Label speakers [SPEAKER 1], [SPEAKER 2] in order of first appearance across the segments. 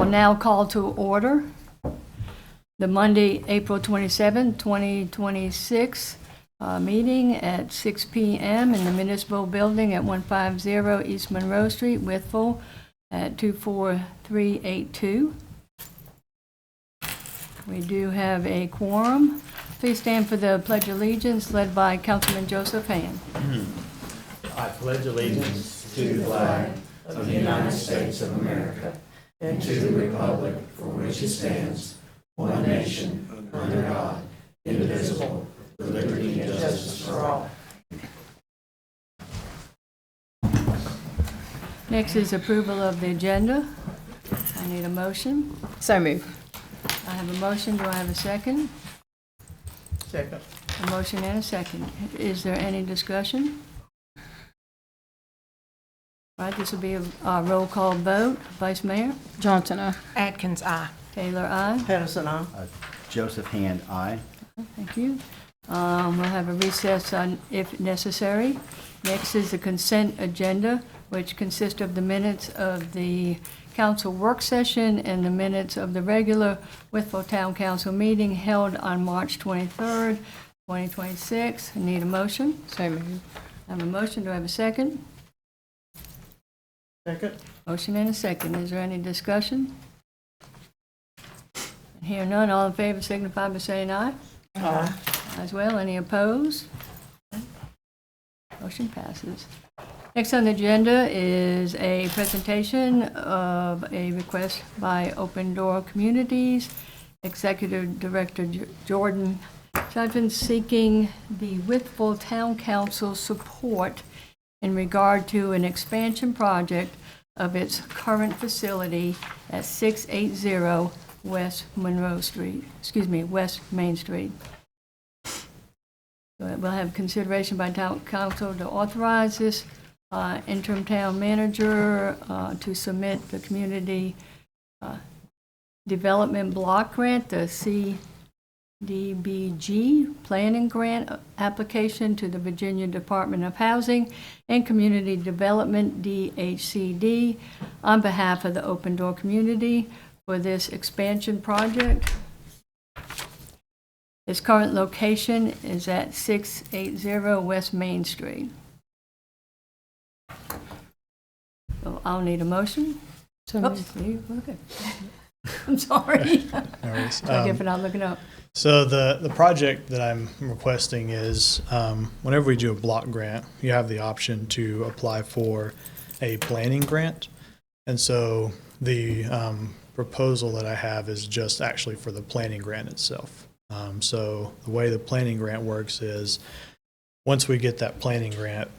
[SPEAKER 1] now call to order the Monday, April 27, 2026 meeting at 6 p.m. in the Municipal Building at 150 East Monroe Street, Wytheville at 24382. We do have a quorum. Please stand for the Pledge of Allegiance led by Councilman Joseph Hand.
[SPEAKER 2] I pledge allegiance to the flag of the United States of America and to the republic for which it stands, one nation, under God, indivisible, with liberty and justice for all.
[SPEAKER 1] Next is approval of the agenda. I need a motion.
[SPEAKER 3] So move.
[SPEAKER 1] I have a motion. Do I have a second?
[SPEAKER 2] Second.
[SPEAKER 1] A motion and a second. Is there any discussion? All right, this will be a roll call vote. Vice Mayor?
[SPEAKER 3] Johnson, aye.
[SPEAKER 4] Atkins, aye.
[SPEAKER 1] Taylor, aye.
[SPEAKER 4] Patterson, aye.
[SPEAKER 5] Joseph Hand, aye.
[SPEAKER 1] Thank you. We'll have a recess on if necessary. Next is the consent agenda, which consists of the minutes of the council work session and the minutes of the regular Wytheville Town Council meeting held on March 23rd, 2026. I need a motion.
[SPEAKER 3] So move.
[SPEAKER 1] I have a motion. Do I have a second?
[SPEAKER 4] Second.
[SPEAKER 1] Motion and a second. Is there any discussion? Hear none. All in favor signify by saying aye.
[SPEAKER 4] Aye.
[SPEAKER 1] As well. Any opposed? Motion passes. Next on the agenda is a presentation of a request by Open Door Communities, Executive Director Jordan Chudvin, seeking the Wytheville Town Council support in regard to an expansion project of its current facility at 680 West Monroe Street, West Main Street. We'll have consideration by Town Council to authorize this interim town manager to submit the community development block grant, the CDBG planning grant application to the Virginia Department of Housing and Community Development, DHCD, on behalf of the Open Door community for this expansion project. Its current location is at 680 West Main Street. So I'll need a motion.
[SPEAKER 3] So
[SPEAKER 1] Oops,
[SPEAKER 3] move.
[SPEAKER 1] okay. I'm sorry.
[SPEAKER 6] No worries.
[SPEAKER 1] I get for not looking up.
[SPEAKER 6] So the project that I'm requesting is whenever we do a block grant, you have the option to apply for a planning grant. And so the proposal that I have is just actually for the planning grant itself. So the way the planning grant works is once we get that planning grant,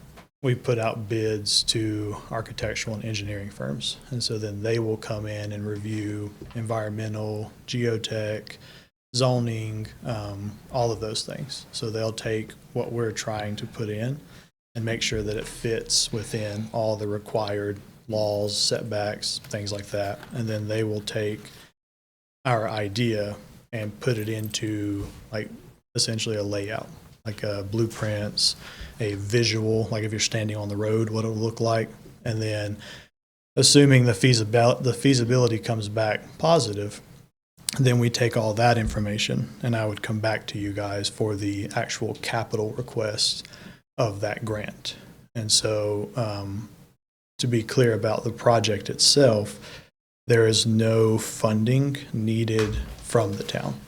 [SPEAKER 6] we put out bids to architectural and engineering firms. And so then they will come in and review environmental, geotech, zoning, all of those things. So they'll take what we're trying to put in and make sure that it fits within all the required laws, setbacks, things like that. And then they will take our idea and put it into like essentially a layout, like blueprints, a visual, like if you're standing on the road, what it would look like. And then assuming the feasibility comes back positive, then we take all that information and I would come back to you guys for the actual capital request of that grant. And so to be clear about the project itself, there is no funding needed from the town.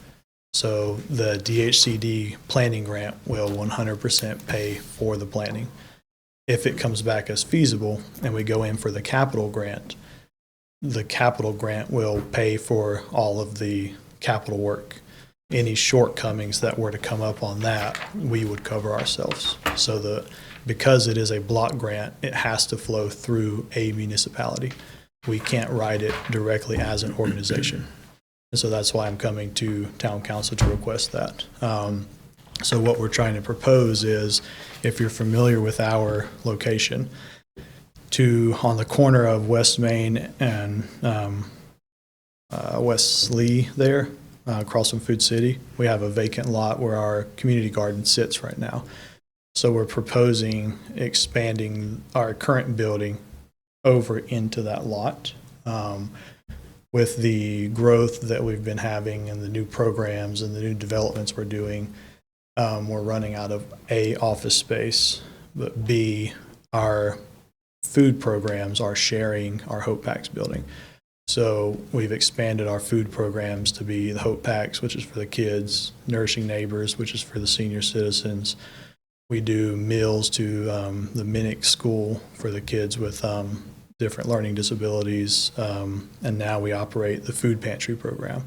[SPEAKER 6] So the DHCD planning grant will 100% pay for the planning. If it comes back as feasible and we go in for the capital grant will pay for all of the capital work. Any shortcomings that were to come up on that, we would cover ourselves. So because it is a block grant, it has to flow through a municipality. We can't write it directly as an organization. And so that's why I'm coming to town council to request that. So what we're trying to propose is, if you're familiar with our location, on the corner of West Main and West Lee there, across from Food City, we have a vacant lot where our community garden sits right now. So we're proposing expanding our current building over into that lot. with the growth that we've been having and the new programs and the new developments we're doing, we're running out of A, office space, but B, our food programs are sharing our Hope Packs building. So we've expanded our food programs to be the Hope Packs, which is for the kids, Nourishing Neighbors, which is for the senior citizens. We do meals to the Minnick School for the kids with different learning disabilities, and now we operate the food pantry program.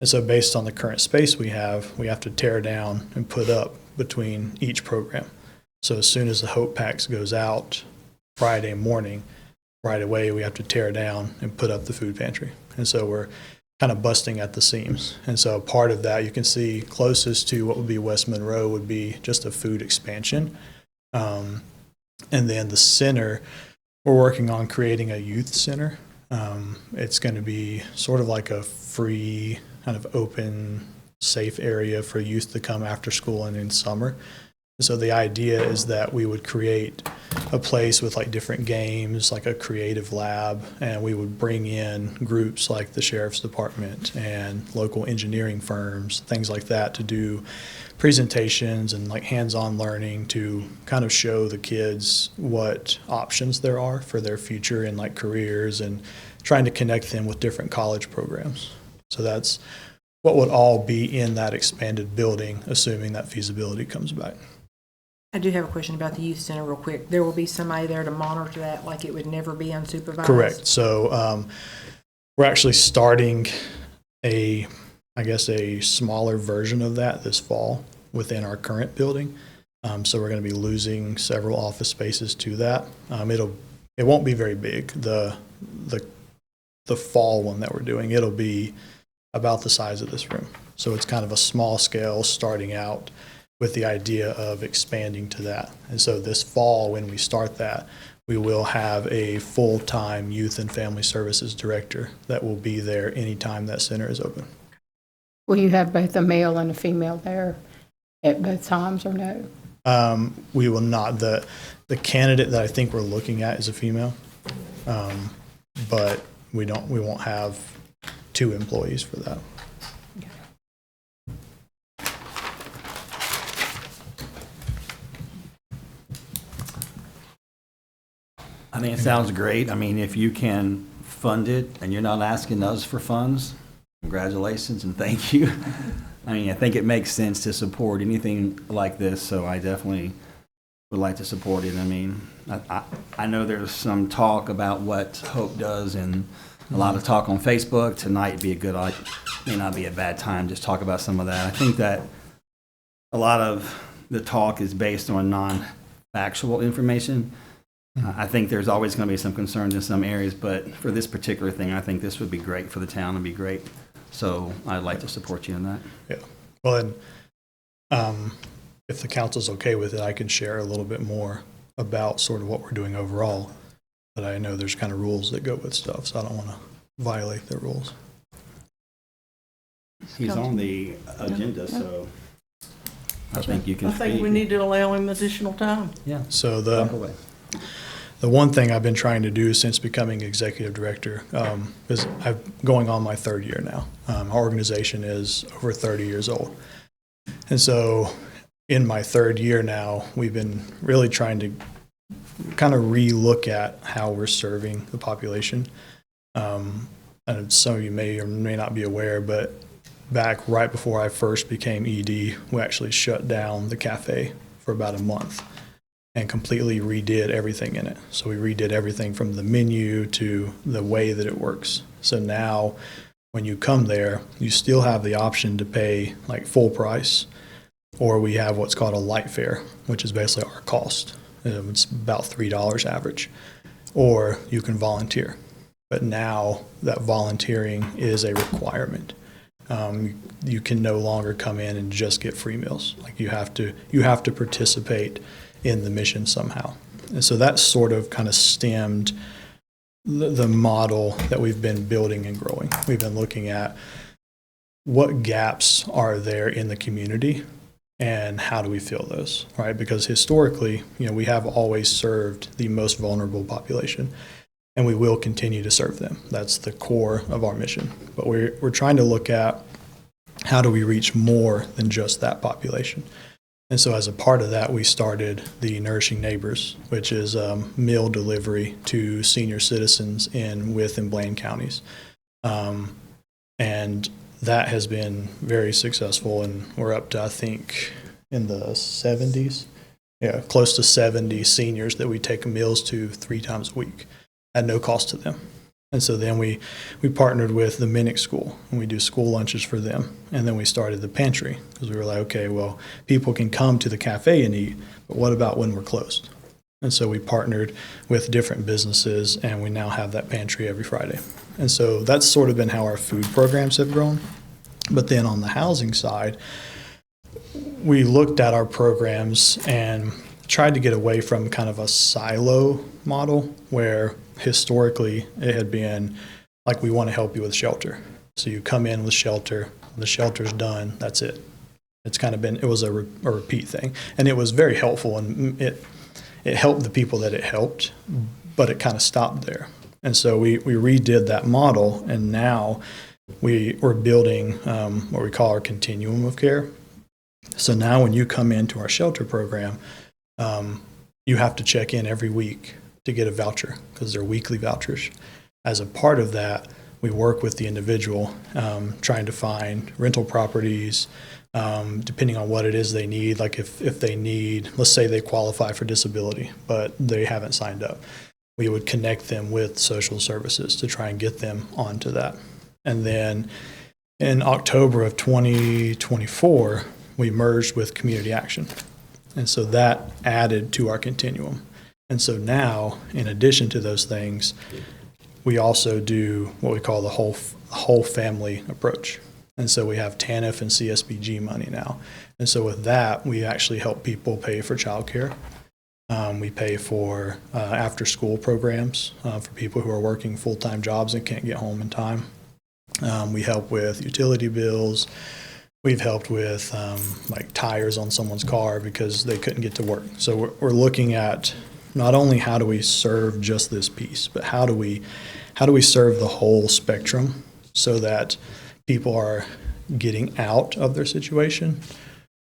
[SPEAKER 6] And so based on the current space we have to tear down and put up between each program. So as soon as the Hope Packs goes out Friday morning, right away we have to tear down and put up the food pantry. And so we're kind of busting at the seams. And so part of that you can see closest to what would be West Monroe would be just a food expansion. And then the center, we're working on creating a youth center. It's going to be sort of like a free, kind of open, safe area for youth to come after school and in summer. So the idea is that we would create a place with like different games, like a creative lab, and we would bring in groups like the sheriff's department and local engineering firms, things like that, to do presentations and like hands-on learning to kind of show the kids what options there are for their future in like careers, and trying to connect them with different college programs. So that's what would all be in that expanded building, assuming that feasibility comes back.
[SPEAKER 3] I do have a question about the youth center real quick. There will be somebody there to monitor that, like it would never be unsupervised?
[SPEAKER 6] Correct. So we're actually starting a smaller version of that this fall within our current building. So we're going to be losing several office spaces to that. It won't be very big. The fall one that we're doing, it'll be about the size of this room. So it's kind of a small scale starting out, with the idea of expanding to that. And so this fall, when we start that, we will have a full-time youth and family services director that will be there anytime that center is open.
[SPEAKER 4] Will you have both a male and a female there at both times, or no?
[SPEAKER 6] We will not. The candidate that I think we're looking at is a female, but we won't have 2 employees for that.
[SPEAKER 5] I think it sounds great. I mean, if you can fund it and you're not asking us for funds, congratulations and thank you. I mean, I think it makes sense to support anything like this, so I definitely would like to support it. I mean, I know there's some talk about what Hope does and a lot of talk on Facebook. Tonight may not be a bad time, just talk about some of that. I think that a lot of the talk is based on non-factual information. I think there's always going to be some concerns in some areas, but for this particular thing, I think this would be great for the town and be great. So I'd like to support you in that.
[SPEAKER 6] Yeah. Well, and if the council's okay with it, I can share a little bit more about sort of what we're doing overall. But I know there's kind of rules that go with stuff, so I don't want to violate the rules.
[SPEAKER 5] He's on the agenda, so I think you can
[SPEAKER 2] I think
[SPEAKER 5] speak.
[SPEAKER 2] we need to allow him additional time.
[SPEAKER 5] Yeah.
[SPEAKER 6] So
[SPEAKER 5] Walk away.
[SPEAKER 6] the one thing I've been trying to do since becoming executive director is I'm going on my 3rd year now. Our organization is over 30 years old. And so in my 3rd year now, we've been really trying to kind of re-look at how we're serving the population. And some of you may or may not be aware, but back right before I first became ED, we actually shut down the cafe for about a month and completely redid everything in it. So we redid everything from the menu to the way that it works. So now when you come there, you still have the option to pay like full price, or we have what's called a light fare, which is basically our cost. It's about $3 average, or you can volunteer. But now that volunteering is a requirement. You can no longer come in and just get free meals. Like you have to participate in the mission somehow. And so that sort of kind of stemmed the model that we've been building and growing. We've been looking at what gaps are there in the community and how do we fill those, right? Because historically, we have always served the most vulnerable population. and we will continue to serve them. That's the core of our mission. But we're trying to look at how do we reach more than just that population. And so as a part of that, we started the Nourishing Neighbors, which is meal delivery to senior citizens in Wythe and Blaine counties. And that has been very successful, and we're up to, I think, in the 70s. Yeah, close to 70 seniors that we take meals to 3 times a week at no cost to them. And so then we partnered with the Minnick School, and we do school lunches for them. And then we started the pantry, because we were like, okay, well, people can come to the cafe and eat, but what about when we're closed? And so we partnered with different businesses, and we now have that pantry every Friday. And so that's sort of been how our food programs have grown. But then on the housing side, we looked at our programs and tried to get away from kind of a silo model where historically it had been like, we want to help you with shelter. So you come in with shelter, when the shelter's done, that's it. It's kind of been, it was a repeat thing. And it was very helpful, and it helped the people that it helped, but it kind of stopped there. And so we redid that model, and now we're building what we call our continuum of care. So now when you come into our shelter program, you have to check in every week to get a voucher, because they're weekly vouchers. As a part of that, we work with the individual, trying to find rental properties, depending on what it is they need. Like if they need, let's say they qualify for disability, but they haven't signed up, we would connect them with social services to try and get them onto that. And then in October of 2024, we merged with Community Action. And so that added to our continuum. And so now, in addition to those things, we also do what we call the whole family approach. And so we have TANF and CSBG money now. And so with that, we actually help people pay for childcare. We pay for after-school programs for people who are working full-time jobs and can't get home in time. We help with utility bills. We've helped with like tires on someone's car because they couldn't get to work. So we're looking at not only how do we serve just this piece, but how do we serve the whole spectrum so that people are getting out of their situation,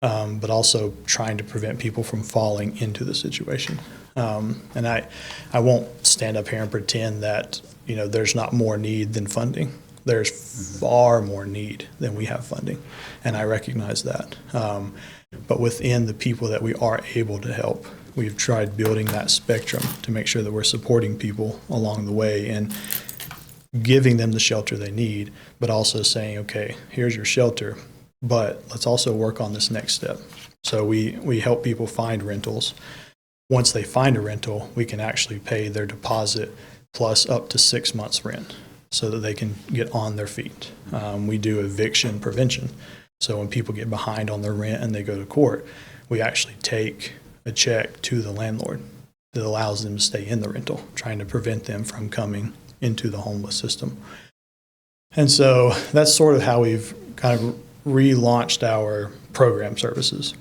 [SPEAKER 6] but also trying to prevent people from falling into the situation. And I won't stand up here and pretend that, you know, there's not more need than funding. There's far more need than we have funding, and I recognize that. But within the people that we are able to help, we've tried building that spectrum to make sure that we're supporting people along the way and giving them the shelter they need, but also saying, okay, here's your shelter, but let's also work on this next step. So we help people find rentals. Once they find a rental, we can actually pay their deposit plus up to 6 months rent so that they can get on their feet. We do eviction prevention. So when people get behind on their rent and they go to court, we actually take a check to the landlord that allows them to stay in the rental, trying to prevent them from coming into the homeless system. And so that's sort of how we've kind of relaunched our program services.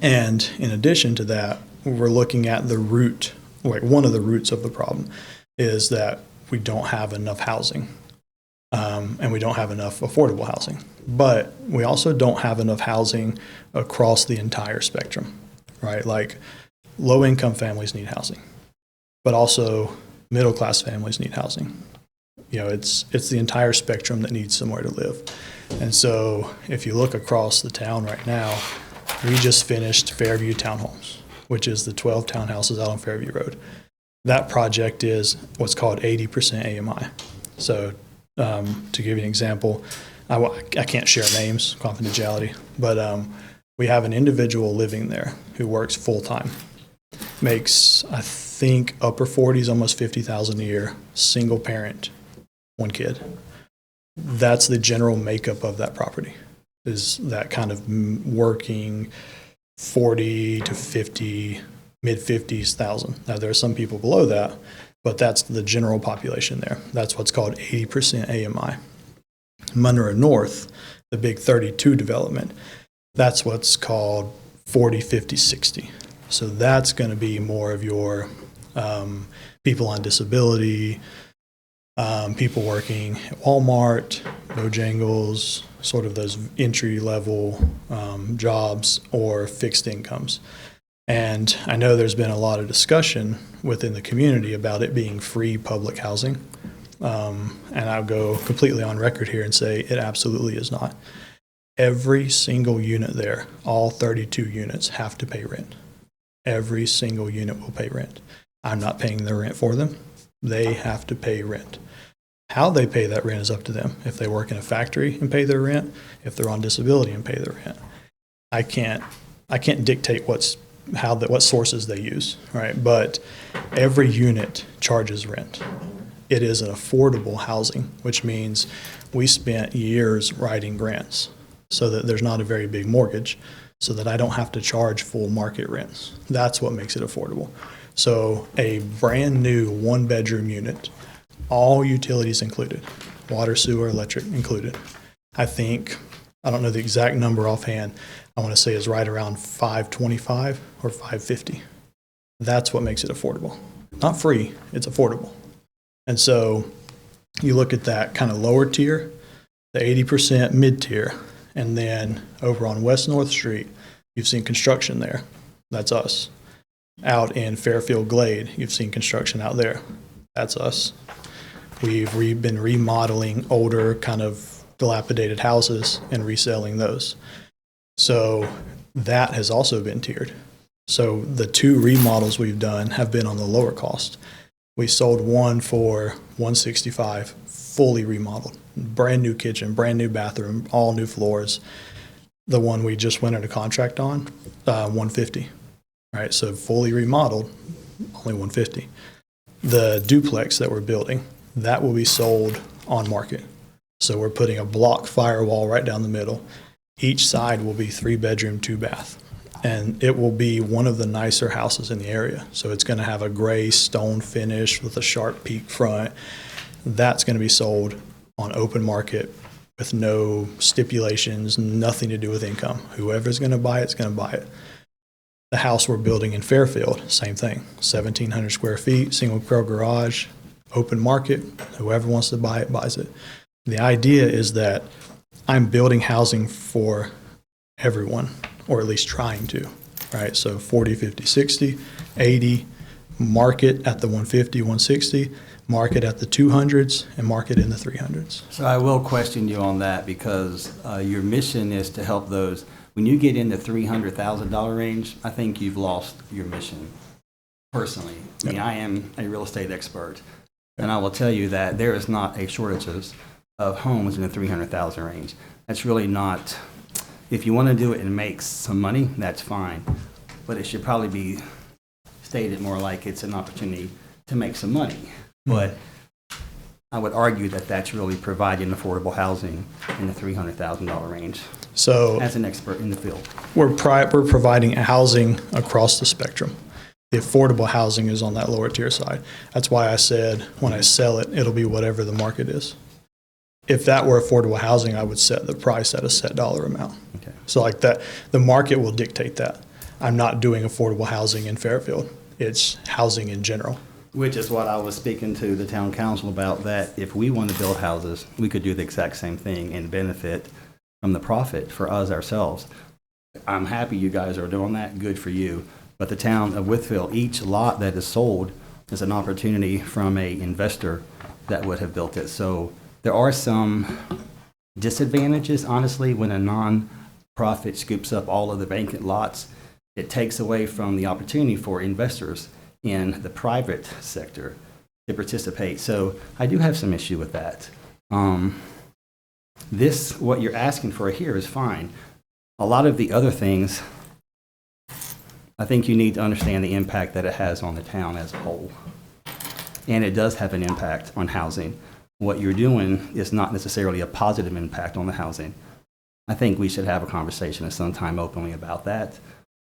[SPEAKER 6] And in addition to that, we're looking at the root, like one of the roots of the problem is that we don't have enough housing, and we don't have enough affordable housing. But we also don't have enough housing across the entire spectrum, right? Like low-income families need housing, but also middle-class families need housing. You know, it's the entire spectrum that needs somewhere to live. And so if you look across the town right now, we just finished Fairview Townhomes, which is the 12 townhouses out on Fairview Road. That project is what's called 80% AMI. So to give you an example, I can't share names, confidentiality, but we have an individual living there who works full-time, makes, I think, upper 40s, almost $50,000 a year, single parent, 1 kid. That's the general makeup of that property, is that kind of working 40 to 50, mid-50s thousand. Now, there are some people below that, but that's the general population there. That's what's called 80% AMI. Monroe North, the big 32 development, that's what's called 40, 50, 60. So that's going to be more of your people on disability, people working at Walmart, Bojangles, sort of those entry-level jobs or fixed incomes. And I know there's been a lot of discussion within the community about it being free public housing. And I'll go completely on record here and say it absolutely is not. Every single unit there, all 32 units, have to pay rent. Every single unit will pay rent. I'm not paying the rent for them. They have to pay rent. How they pay that rent is up to them. If they work in a factory and pay their rent, if they're on disability and pay their rent. I can't dictate what sources they use, right? But every unit charges rent. It is an affordable housing, which means we spent years writing grants so that there's not a very big mortgage, so that I don't have to charge full market rents. That's what makes it affordable. So a brand new one-bedroom unit, all utilities included, water, sewer, electric included. I don't know the exact number offhand, I want to say is right around $525 or $550. That's what makes it affordable. Not free, it's affordable. And so you look at that kind of lower tier, the 80% mid-tier, and then over on West North Street, you've seen construction there. That's us. Out in Fairfield Glade, you've seen construction out there. That's us. We've been remodeling older, kind of dilapidated houses and reselling those. So that has also been tiered. So the 2 remodels we've done have been on the lower cost. We sold one for $165, fully remodeled, brand new kitchen, brand new bathroom, all new floors. The one we just went under contract on, $150. Right, so fully remodeled, only $150. The duplex that we're building, that will be sold on market. So we're putting a block firewall right down the middle. Each side will be 3-bedroom, 2-bath. And it will be one of the nicer houses in the area. So it's going to have a gray stone finish with a sharp peak front. That's going to be sold on open market with no stipulations, nothing to do with income. Whoever's going to buy it's going to buy it. The house we're building in Fairfield, same thing. 1,700 square feet, single car garage, open market. Whoever wants to buy it, buys it. The idea is that I'm building housing for everyone, or at least trying to, right? So 40, 50, 60, 80, market at the 150, 160, market at the 200s, and market in the 300s.
[SPEAKER 5] So I will question you on that because your mission is to help those. When you get in the $300,000 range, I think you've lost your mission, personally. I mean, I am a real estate expert, and I will tell you that there is not a shortage of homes in the $300,000 range. That's really not, if you want to do it and make some money, that's fine, but it should probably be stated more like it's an opportunity to make some money. But I would argue that that's really providing affordable housing in the $300,000 range.
[SPEAKER 6] So
[SPEAKER 5] As an expert in the field.
[SPEAKER 6] we're providing housing across the spectrum. The affordable housing is on that lower tier side. That's why I said when I sell it, it'll be whatever the market is. If that were affordable housing, I would set the price at a set dollar amount.
[SPEAKER 5] Okay.
[SPEAKER 6] So like that, the market will dictate that. I'm not doing affordable housing in Fairfield. It's housing in general.
[SPEAKER 5] Which is what I was speaking to the town council about, that if we want to build houses, we could do the exact same thing and benefit from the profit for us ourselves. I'm happy you guys are doing that. Good for you. But the town of Wytheville, each lot that is sold is an opportunity from a investor that would have built it. So there are some disadvantages, honestly, when a non-profit scoops up all of the vacant lots. It takes away from the opportunity for investors in the private sector to participate. So I do have some issue with that. What you're asking for here is fine. A lot of the other things, I think you need to understand the impact that it has on the town as a whole. And it does have an impact on housing. What you're doing is not necessarily a positive impact on the housing. I think we should have a conversation at some time openly about that.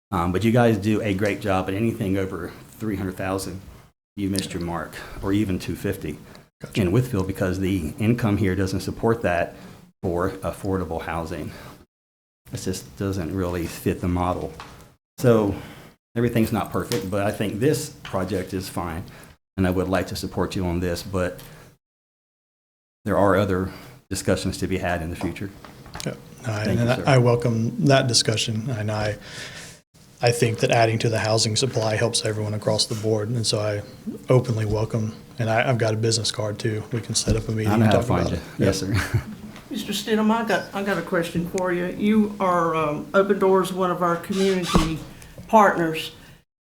[SPEAKER 5] But you guys do a great job at anything over 300,000. You missed your mark, or even 250 in Wytheville, because the income here doesn't support that for affordable housing. It just doesn't really fit the model. So everything's not perfect, but I think this project is fine. and I would like to support you on this, but there are other discussions to be had in the future.
[SPEAKER 6] Yeah.
[SPEAKER 5] Thank you, sir.
[SPEAKER 6] I welcome that discussion, and I think that adding to the housing supply helps everyone across the board, and so I openly welcome, and I've got a business card too. We can set up a meeting
[SPEAKER 5] I know
[SPEAKER 6] and
[SPEAKER 5] how
[SPEAKER 6] talk
[SPEAKER 5] to find
[SPEAKER 6] about
[SPEAKER 5] you.
[SPEAKER 6] it.
[SPEAKER 5] Yes, sir.
[SPEAKER 7] Mr. Stidham, I got a question for you. You are, Open Doors, one of our community partners,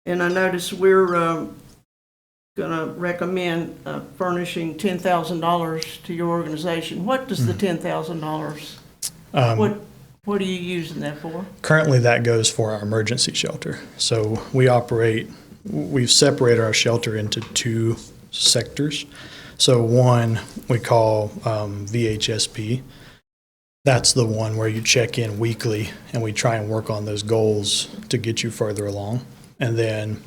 [SPEAKER 7] and I noticed we're going to recommend furnishing $10,000 to your organization. What does the $10,000, what are you using that for?
[SPEAKER 6] Currently, that goes for our emergency shelter. So we've separated our shelter into two sectors. So one we call VHSP. That's the one where you check in weekly and we try and work on those goals to get you further along. And then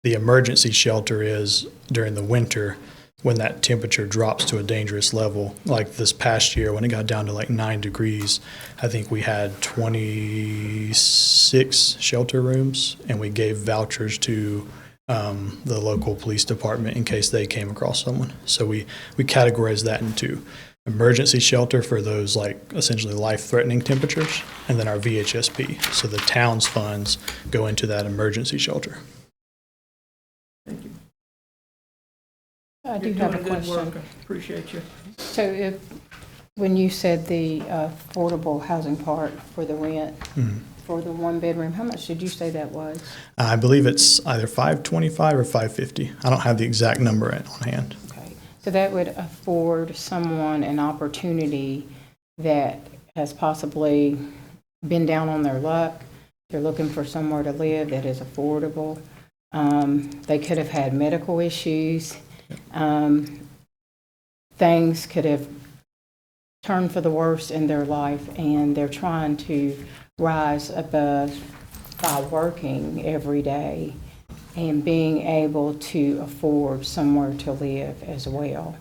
[SPEAKER 6] the emergency shelter is during the winter when that temperature drops to a dangerous level. Like this past year when it got down to like 9 degrees, I think we had 26 shelter rooms and we gave vouchers to the local police department in case they came across someone. So we categorized that into emergency shelter for those like essentially life-threatening temperatures, and then our VHSP. So the town's funds go into that emergency shelter.
[SPEAKER 7] Thank you.
[SPEAKER 4] I do
[SPEAKER 7] You're
[SPEAKER 4] have a
[SPEAKER 7] doing good
[SPEAKER 4] question.
[SPEAKER 7] work. I appreciate you.
[SPEAKER 4] So when you said the affordable housing part for the rent, for the one bedroom, how much did you say that was?
[SPEAKER 6] I believe it's either $525 or $550. I don't have the exact number on hand.
[SPEAKER 4] Okay, so that would afford someone an opportunity that has possibly been down on their luck. They're looking for somewhere to live that is affordable. They could have had medical issues. Things could have turned for the worse in their life, and they're trying to rise above by working every day and being able to afford somewhere to live as well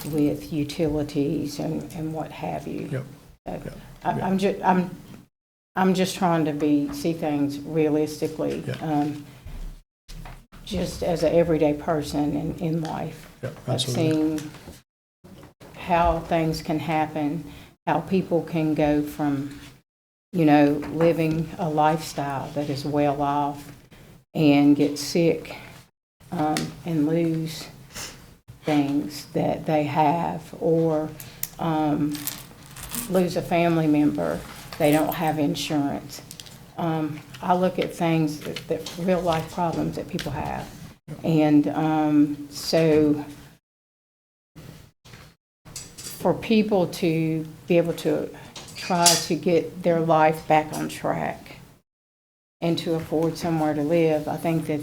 [SPEAKER 4] with utilities and what have you.
[SPEAKER 6] Yep.
[SPEAKER 4] So
[SPEAKER 6] Yep.
[SPEAKER 4] I'm just trying to see things realistically,
[SPEAKER 6] Yeah.
[SPEAKER 4] just as an everyday person in life.
[SPEAKER 6] Yep,
[SPEAKER 4] I've
[SPEAKER 6] absolutely.
[SPEAKER 4] seen how things can happen, how people can go from, living a lifestyle that is well off and get sick and lose things that they have, or lose a family member. They don't have insurance. I look at things that real life problems that people have. And so for people to be able to try to get their life back on track and to afford somewhere to live, I think that,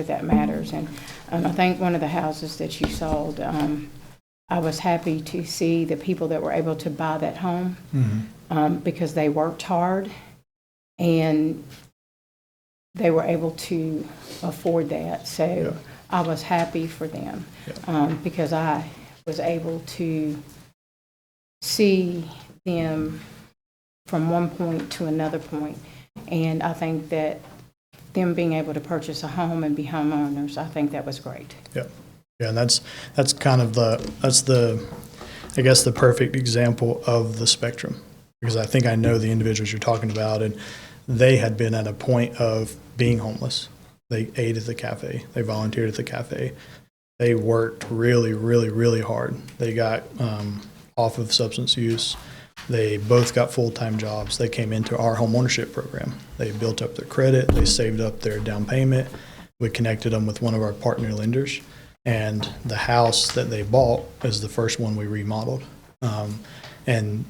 [SPEAKER 4] that matters. And I think one of the houses that you sold, I was happy to see the people that were able to buy that home because they worked hard and they were able to afford that. So
[SPEAKER 6] Yeah.
[SPEAKER 4] I was happy for them because I was able to see them from one point to another point. And I think that them being able to purchase a home and be homeowners, I think that was great.
[SPEAKER 6] Yeah, and that's kind of the I guess the perfect example of the spectrum, because I think I know the individuals you're talking about, and they had been at a point of being homeless. They ate at the cafe. They volunteered at the cafe. They worked really, really, really hard. They got off of substance use. They both got full-time jobs. They came into our home ownership program. They built up their credit. They saved up their down payment. We connected them with one of our partner lenders. And the house that they bought is the first one we remodeled. And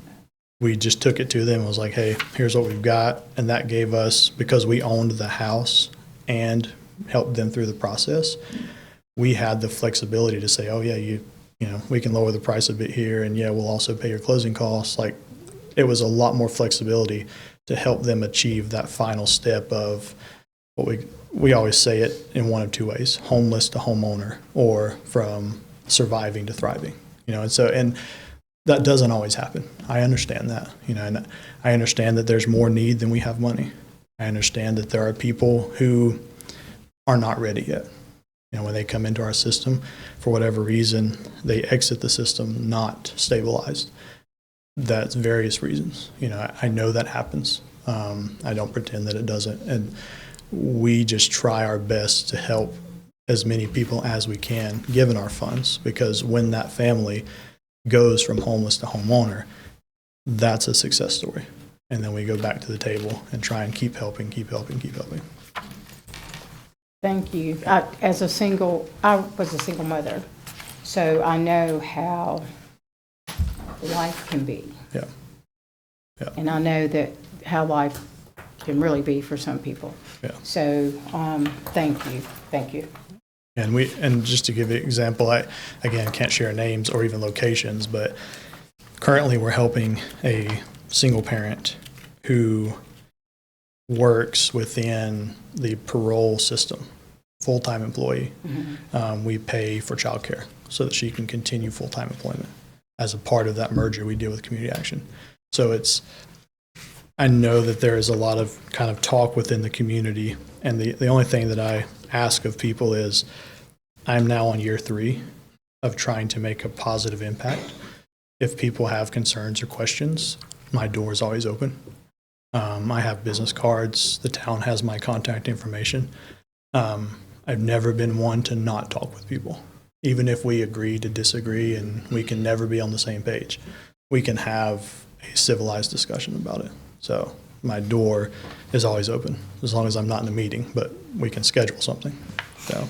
[SPEAKER 6] we just took it to them and was like, hey, here's what we've got. And that gave us, because we owned the house and helped them through the process, we had the flexibility to say, oh yeah, you know, we can lower the price a bit here, and yeah, we'll also pay your closing costs. Like, it was a lot more flexibility to help them achieve that final step of what we always say it in one of two ways: homeless to homeowner, or from surviving to thriving. You know, and that doesn't always happen. I understand that, and I understand that there's more need than we have money. I understand that there are people who are not ready yet. You know, when they come into our system, for whatever reason, they exit the system not stabilized. That's various reasons. You know, I know that happens. I don't pretend that it doesn't. And we just try our best to help as many people as we can, given our funds, because when that family goes from homeless to homeowner, that's a success story. And then we go back to the table and try and keep helping, keep helping, keep helping.
[SPEAKER 4] Thank you. I was a single mother, so I know how life can be.
[SPEAKER 6] Yeah. Yeah.
[SPEAKER 4] And I know that how life can really be for some people.
[SPEAKER 6] Yeah.
[SPEAKER 4] So, thank you. Thank you.
[SPEAKER 6] And just to give you an example, I, again, can't share names or even locations, but currently we're helping a single parent who works within the parole system, full-time employee. We pay for childcare so that she can continue full-time employment. As a part of that merger, we deal with community action. So I know that there is a lot of kind of talk within the community, and the only thing that I ask of people is, I'm now on year 3 of trying to make a positive impact. If people have concerns or questions, my door is always open. I have business cards. The town has my contact information. I've never been one to not talk with people. Even if we agree to disagree and we can never be on the same page, we can have a civilized discussion about it. So my door is always open, as long as I'm not in a meeting, but we can schedule something. So.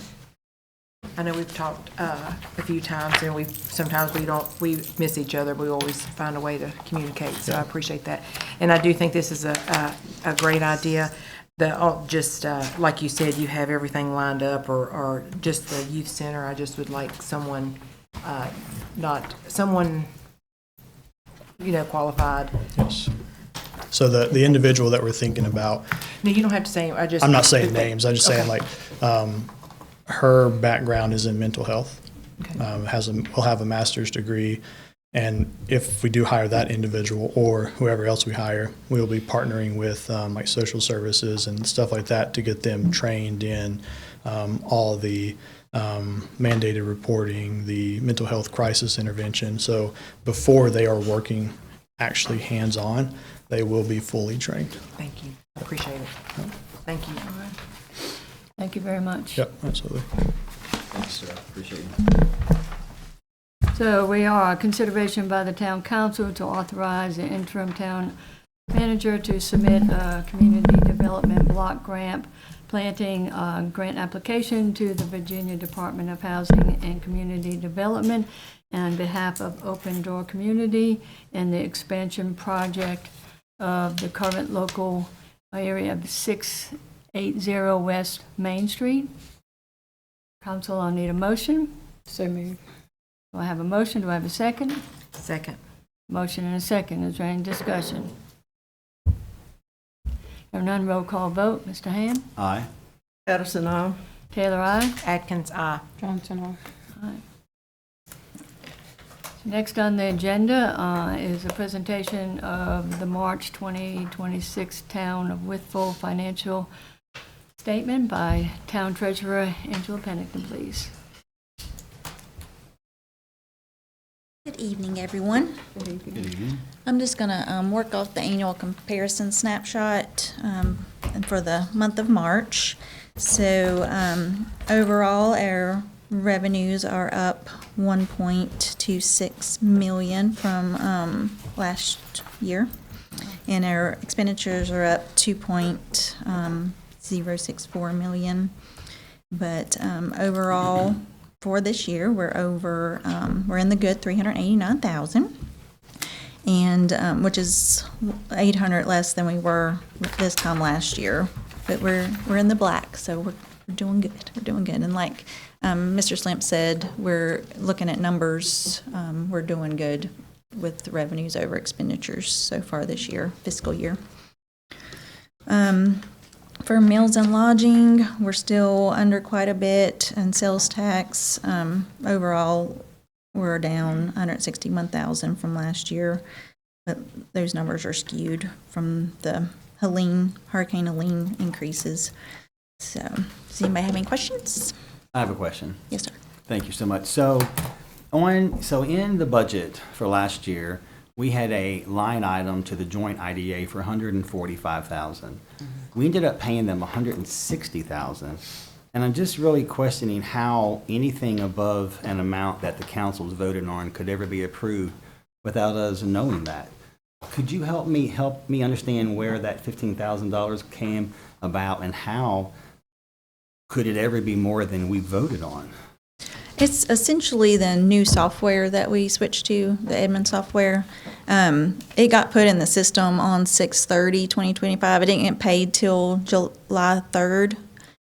[SPEAKER 3] I know we've talked a few times, and sometimes we miss each other, but we always find a way to communicate, so I appreciate that. And I do think this is a great idea. Just like you said, you have everything lined up, or just the youth center. I just would like someone, qualified.
[SPEAKER 6] Yes. So the individual that we're thinking about,
[SPEAKER 3] No, you don't have to say,
[SPEAKER 6] I'm not saying names, I'm just saying
[SPEAKER 3] Okay.
[SPEAKER 6] her background is in mental health.
[SPEAKER 3] Okay.
[SPEAKER 6] Will have a master's degree, and if we do hire that individual or whoever else we hire, we'll be partnering with like social services and stuff like that to get them trained in all the mandated reporting, the mental health crisis intervention. So before they are working actually hands-on, they will be fully trained.
[SPEAKER 3] Thank you. I appreciate it. Thank you.
[SPEAKER 1] Thank you very much.
[SPEAKER 6] Yep, absolutely.
[SPEAKER 5] Thanks, sir. Appreciate it.
[SPEAKER 1] So we are consideration by the town council to authorize the interim town manager to submit a community development block grant planting grant application to the Virginia Department of Housing and Community Development on behalf of Open Door Community and the expansion project of the current local area of 680 West Main Street. Council, I'll need a motion.
[SPEAKER 4] So moved.
[SPEAKER 1] Do I have a motion? Do I have a second?
[SPEAKER 3] Second.
[SPEAKER 1] Motion and a second. Is there any discussion? Hearing none, roll call vote. Mr. Ham?
[SPEAKER 5] Aye.
[SPEAKER 7] Edison, aye.
[SPEAKER 1] Taylor, aye.
[SPEAKER 3] Atkins, aye.
[SPEAKER 4] Johnson, aye.
[SPEAKER 1] Next on the agenda is a presentation of the March 2026 Town of Wytheville Financial Statement by Town Treasurer Angela Pennington, please.
[SPEAKER 8] Good evening, everyone.
[SPEAKER 1] Good evening.
[SPEAKER 5] Good evening.
[SPEAKER 8] I'm just going to work off the annual comparison snapshot and for the month of March. So overall, our revenues are up 1.26 million from last year, and our expenditures are up 2.064 million. But overall, for this year, we're in the good 389,000, and which is 800 less than we were this time last year. But we're in the black, so we're doing good. We're doing good, and like Mr. Slimp said, we're looking at numbers. We're doing good with the revenues over expenditures so far this year, fiscal year. For meals and lodging, we're still under quite a bit, and sales tax, overall, we're down 161,000 from last year, but those numbers are skewed from the Hurricane Helene increases. So, does anybody have any questions?
[SPEAKER 5] I have a question.
[SPEAKER 8] Yes, sir.
[SPEAKER 5] Thank you so much. So in the budget for last year, we had a line item to the joint IDA for $145,000. We ended up paying them $160,000. And I'm just really questioning how anything above an amount that the council's voted on could ever be approved without us knowing that. Could you help me understand where that $15,000 came about and how could it ever be more than we voted on?
[SPEAKER 8] It's essentially the new software that we switched to, the admin software. It got put in the system on 6/30/2025. It didn't get paid till July 3rd.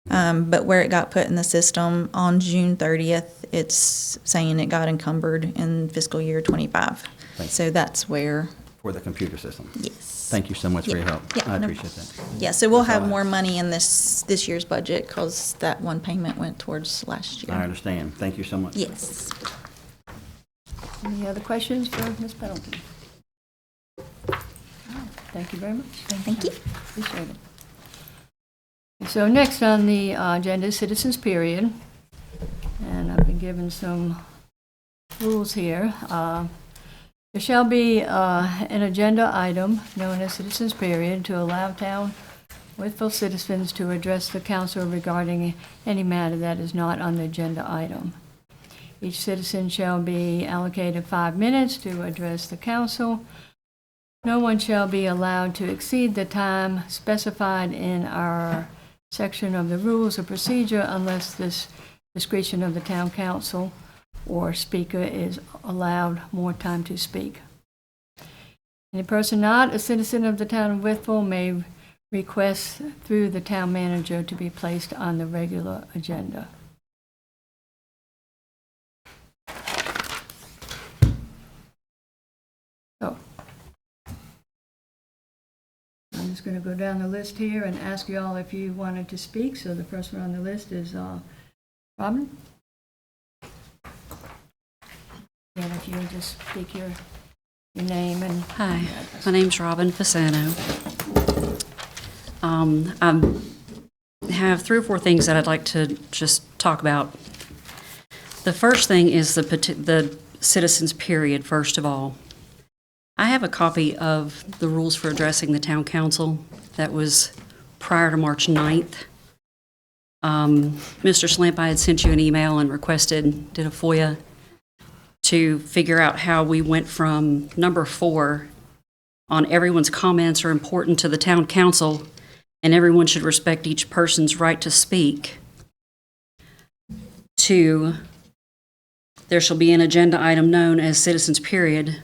[SPEAKER 8] But where it got put in the system on June 30th, it's saying it got encumbered in fiscal year 25.
[SPEAKER 5] Thank you.
[SPEAKER 8] So that's where,
[SPEAKER 5] For the computer system.
[SPEAKER 8] yes.
[SPEAKER 5] Thank you so much for your help.
[SPEAKER 8] Yeah,
[SPEAKER 5] I
[SPEAKER 8] no-
[SPEAKER 5] appreciate that.
[SPEAKER 8] Yeah, so we'll
[SPEAKER 5] That's all
[SPEAKER 8] have
[SPEAKER 5] I
[SPEAKER 8] more money in this year's budget because that one payment went towards last year.
[SPEAKER 5] I understand. Thank you so much.
[SPEAKER 8] Yes.
[SPEAKER 1] Any other questions for Ms. Pendleton? Thank you very much.
[SPEAKER 8] Thank you.
[SPEAKER 1] Appreciate it. So next on the agenda is citizens period. And I've been given some rules here. There shall be an agenda item known as citizens period to allow town Wytheville citizens to address the council regarding any matter that is not on the agenda item. Each citizen shall be allocated 5 minutes to address the council. No one shall be allowed to exceed the time specified in our section of the rules of procedure unless this discretion of the town council or speaker is allowed more time to speak. Any person not a citizen of the town of Wytheville may request through the town manager to be placed on the regular agenda. So, I'm just going to go down the list here and ask you all if you wanted to speak. So the first one on the list is Robin. And if you would just speak your name and...
[SPEAKER 9] Hi, my name's Robin Fasano. I have 3 or 4 things that I'd like to just talk about. The first thing is the citizens period, first of all. I have a copy of the rules for addressing the town council that was prior to March 9th. Mr. Slamp, I had sent you an email and did a FOIA to figure out how we went from number 4 on everyone's comments are important to the town council and everyone should respect each person's right to speak, to there shall be an agenda item known as citizens period,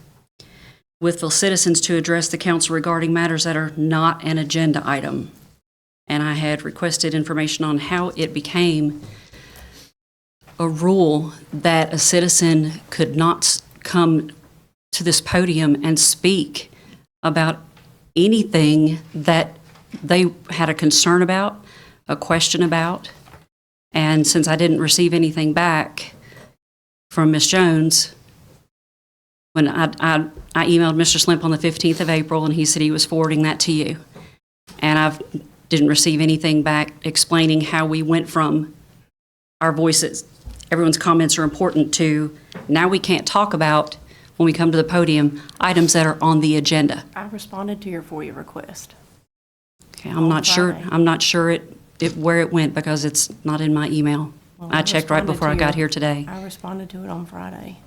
[SPEAKER 9] Wytheville citizens to address the council regarding matters that are not an agenda item. And I had requested information on how it became a rule that a citizen could not come to this podium and speak about anything that they had a concern about, a question about. And since I didn't receive anything back from Ms. Jones, when I emailed Mr. Slimp on the 15th of April, and he said he was forwarding that to you. And I didn't receive anything back explaining how we went from our voices, everyone's comments are important, to now we can't talk about, when we come to the podium, items that are on the agenda.
[SPEAKER 10] I responded to your FOIA request.
[SPEAKER 9] Okay, I'm not sure where it went because it's not in my email.
[SPEAKER 10] Well,
[SPEAKER 9] I checked right
[SPEAKER 10] responded
[SPEAKER 9] before I
[SPEAKER 10] to
[SPEAKER 9] got
[SPEAKER 10] your-
[SPEAKER 9] here today.
[SPEAKER 10] I responded to it on Friday.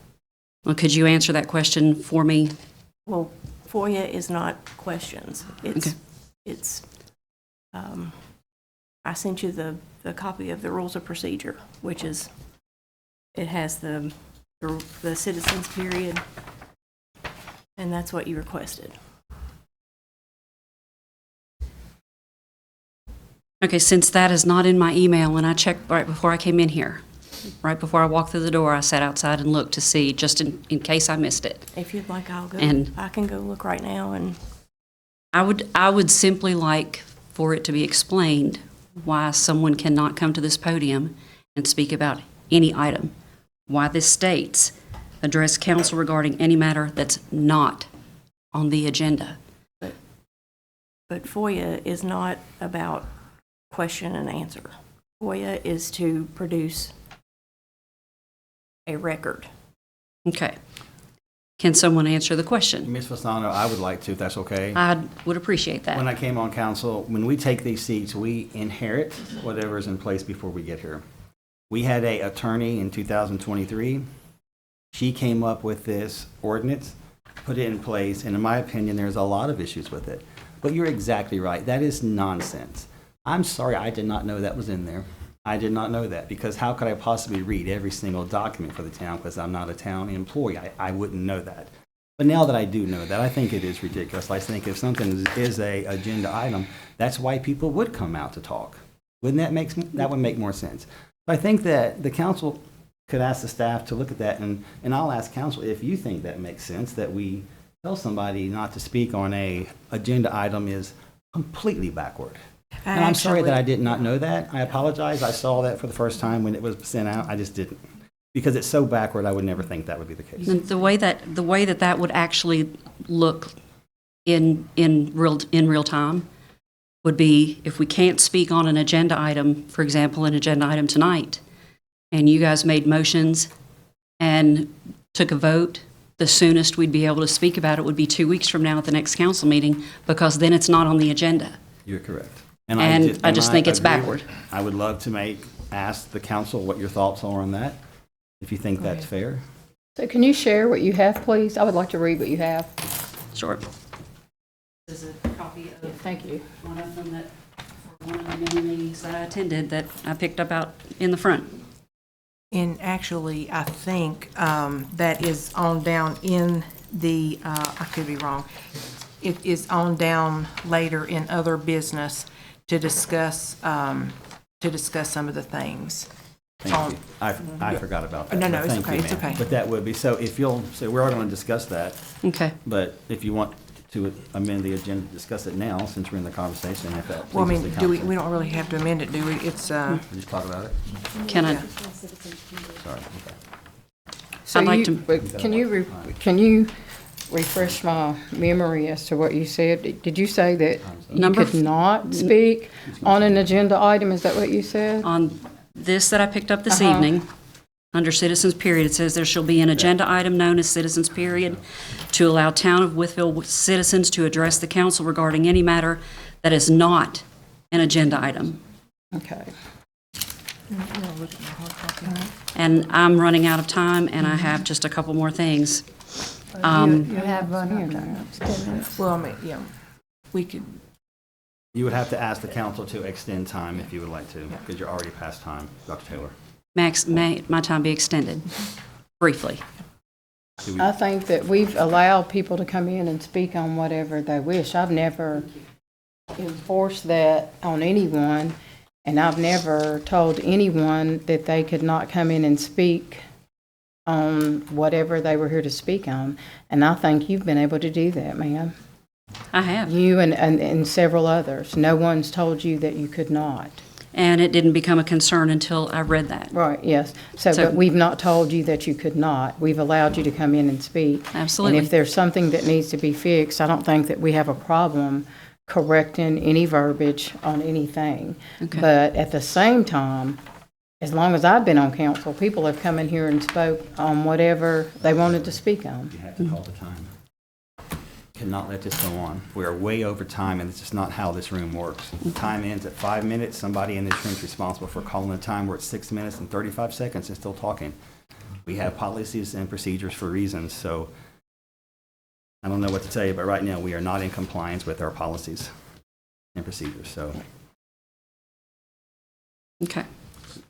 [SPEAKER 9] Well, could you answer that question for me?
[SPEAKER 10] Well, FOIA is not questions.
[SPEAKER 9] Okay.
[SPEAKER 10] I sent you the copy of the rules of procedure, which is, it has the citizens period, and that's what you requested.
[SPEAKER 9] Okay, since that is not in my email, and I checked right before I came in here, right before I walked through the door, I sat outside and looked to see, just in case I missed it.
[SPEAKER 10] If you'd like,
[SPEAKER 9] And-
[SPEAKER 10] I can go look right now and
[SPEAKER 9] I would simply like for it to be explained why someone cannot come to this podium and speak about any item. Why this states, address council regarding any matter that's not on the agenda.
[SPEAKER 10] But FOIA is not about question and answer. FOIA is to produce a record.
[SPEAKER 9] Okay. Can someone answer the question?
[SPEAKER 5] Ms. Fasano, I would like to, if that's okay.
[SPEAKER 9] I would appreciate
[SPEAKER 5] When
[SPEAKER 9] that.
[SPEAKER 5] I came on council, when we take these seats, we inherit whatever's in place before we get here. We had a attorney in 2023. She came up with this ordinance, put it in place, and in my opinion, there's a lot of issues with it. But you're exactly right. That is nonsense. I'm sorry, I did not know that was in there. I did not know that, because how could I possibly read every single document for the town, because I'm not a town employee? I wouldn't know that. But now that I do know that, I think it is ridiculous. I think if something is a agenda item, that's why people would come out to talk. Wouldn't that would make more sense? I think that the council could ask the staff to look at that, and I'll ask council if you think that makes sense, that we tell somebody not to speak on a agenda item is completely backward. And I'm sorry that I did not know that. I apologize. I saw that for the first time when it was sent out. I just didn't. Because it's so backward, I would never think that would be the case.
[SPEAKER 9] The way that would actually look in real time would be if we can't speak on an agenda item, for example, an agenda item tonight, and you guys made motions and took a vote, the soonest we'd be able to speak about it would be 2 weeks from now at the next council meeting, because then it's not on the agenda.
[SPEAKER 5] You're correct.
[SPEAKER 9] And I just think it's
[SPEAKER 5] agree.
[SPEAKER 9] backward.
[SPEAKER 5] I would love to ask the council what your thoughts are on that, if you think that's fair.
[SPEAKER 4] So can you share what you have, please? I would like to read what you have.
[SPEAKER 9] Sure. This is a copy of
[SPEAKER 4] Thank you.
[SPEAKER 9] one of them that, for one of the many meetings that I attended that I picked up out in the front.
[SPEAKER 3] And actually, I think that is on down in the, I could be wrong, it is on down later in other business to discuss some of the things.
[SPEAKER 5] Thank you. I forgot about that.
[SPEAKER 3] No, no,
[SPEAKER 5] but
[SPEAKER 3] it's
[SPEAKER 5] thank
[SPEAKER 3] okay,
[SPEAKER 5] you,
[SPEAKER 3] it's
[SPEAKER 5] ma'am.
[SPEAKER 3] okay.
[SPEAKER 5] But that would be, so if you'll, so we're going to discuss that,
[SPEAKER 9] Okay.
[SPEAKER 5] but if you want to amend the agenda, discuss it now, since we're in the conversation, if that
[SPEAKER 3] Well, I
[SPEAKER 5] pleases
[SPEAKER 3] mean,
[SPEAKER 5] the
[SPEAKER 3] do we
[SPEAKER 5] council.
[SPEAKER 3] don't really have to amend it, do we? It's,
[SPEAKER 5] We Just talk about it?
[SPEAKER 9] Can I,
[SPEAKER 5] Sorry. Okay.
[SPEAKER 4] So
[SPEAKER 9] I'd like
[SPEAKER 4] you- but can you refresh my memory as to what you said? Did you say that you
[SPEAKER 9] Number
[SPEAKER 4] could not speak on an agenda item? Is that what you said?
[SPEAKER 9] on this that I picked up this
[SPEAKER 4] Uh-huh.
[SPEAKER 9] evening, under citizens period, it says there shall be an agenda item known as citizens period to allow town of Wytheville citizens to address the council regarding any matter that is not an agenda item.
[SPEAKER 4] Okay.
[SPEAKER 9] And I'm running out of time, and I have just a couple more things.
[SPEAKER 1] You have run out of time. It's 10 minutes.
[SPEAKER 3] well, I mean, yeah, we could,
[SPEAKER 5] You would have to ask the council to extend time if you would like to, because you're already past time, Dr. Taylor.
[SPEAKER 9] Max, may my time be extended briefly?
[SPEAKER 4] I think that we've allowed people to come in and speak on whatever they wish. I've never enforced that on anyone, and I've never told anyone that they could not come in and speak on whatever they were here to speak on. And I think you've been able to do that, ma'am.
[SPEAKER 9] I have.
[SPEAKER 4] You and several others. No one's told you that you could not.
[SPEAKER 9] And it didn't become a concern until I read that.
[SPEAKER 4] Right, yes. So,
[SPEAKER 9] So-
[SPEAKER 4] but we've not told you that you could not. We've allowed you to come in and speak.
[SPEAKER 9] Absolutely.
[SPEAKER 4] And if there's something that needs to be fixed, I don't think that we have a problem correcting any verbiage on anything.
[SPEAKER 9] Okay.
[SPEAKER 4] But at the same time, as long as I've been on council, people have come in here and spoke on whatever they wanted to speak on.
[SPEAKER 5] You have to call the time. Cannot let this go on. We are way over time, and it's just not how this room works. The time ends at 5 minutes. Somebody in this room is responsible for calling the time where it's 6 minutes and 35 seconds and still talking. We have policies and procedures for reasons, so I don't know what to tell you, but right now we are not in compliance with our policies and procedures, so
[SPEAKER 9] Okay.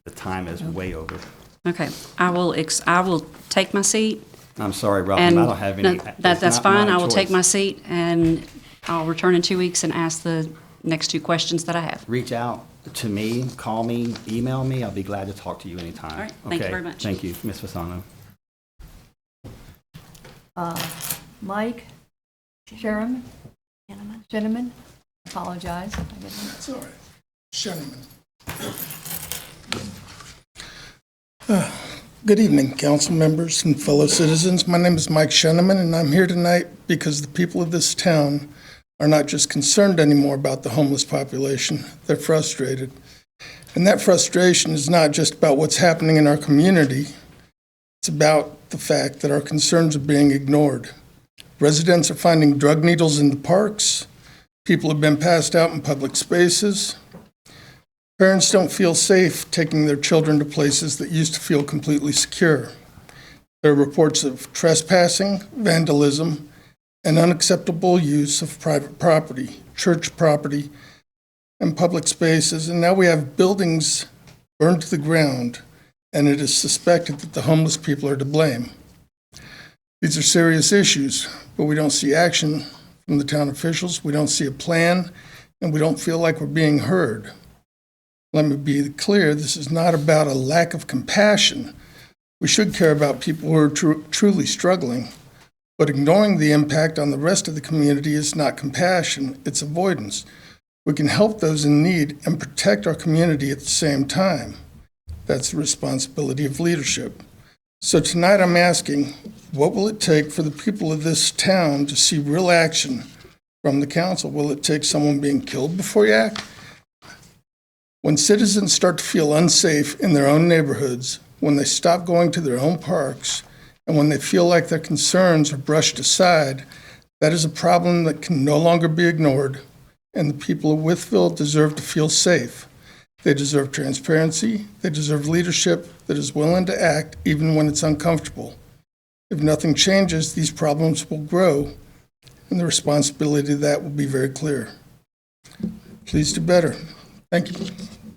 [SPEAKER 5] the time is way over.
[SPEAKER 9] Okay. I will take my seat.
[SPEAKER 5] I'm sorry, Robin,
[SPEAKER 9] And
[SPEAKER 5] I don't have any.
[SPEAKER 9] no,
[SPEAKER 5] it's
[SPEAKER 9] that's
[SPEAKER 5] not
[SPEAKER 9] fine.
[SPEAKER 5] my
[SPEAKER 9] I will take
[SPEAKER 5] choice.
[SPEAKER 9] my seat, and I'll return in 2 weeks and ask the next two questions that I have.
[SPEAKER 5] Reach out to me, call me, email me. I'll be glad to talk to you anytime.
[SPEAKER 9] All right. Thank you
[SPEAKER 5] Okay.
[SPEAKER 9] very much.
[SPEAKER 5] Thank you, Ms. Fasano.
[SPEAKER 1] Mike Gentlemen, apologize.
[SPEAKER 11] That's all right. Gentlemen. Good evening, council members and fellow citizens. My name is Mike Sheneman, and I'm here tonight because the people of this town are not just concerned anymore about the homeless population, they're frustrated. And that frustration is not just about what's happening in our community, It's about the fact that our concerns are being ignored. Residents are finding drug needles in the parks. People have been passed out in public spaces. Parents don't feel safe taking their children to places that used to feel completely secure. There are reports of trespassing, vandalism, and unacceptable use of private property, church property, and public spaces. And now we have buildings burned to the ground, and it is suspected that the homeless people are to blame. These are serious issues, but we don't see action from the town officials. We don't see a plan, and we don't feel like we're being heard. Let me be clear, this is not about a lack of compassion. We should care about people who are truly struggling, but ignoring the impact on the rest of the community is not compassion, it's avoidance. We can help those in need and protect our community at the same time. That's the responsibility of leadership. So tonight I'm asking, what will it take for the people of this town to see real action from the council? Will it take someone being killed before you act? When citizens start to feel unsafe in their own neighborhoods, when they stop going to their own parks, and when they feel like their concerns are brushed aside, that is a problem that can no longer be ignored, and the people of Wytheville deserve to feel safe. They deserve transparency. They deserve leadership that is willing to act even when it's uncomfortable. If nothing changes, these problems will grow, and the responsibility of that will be very clear. Please do better. Thank you.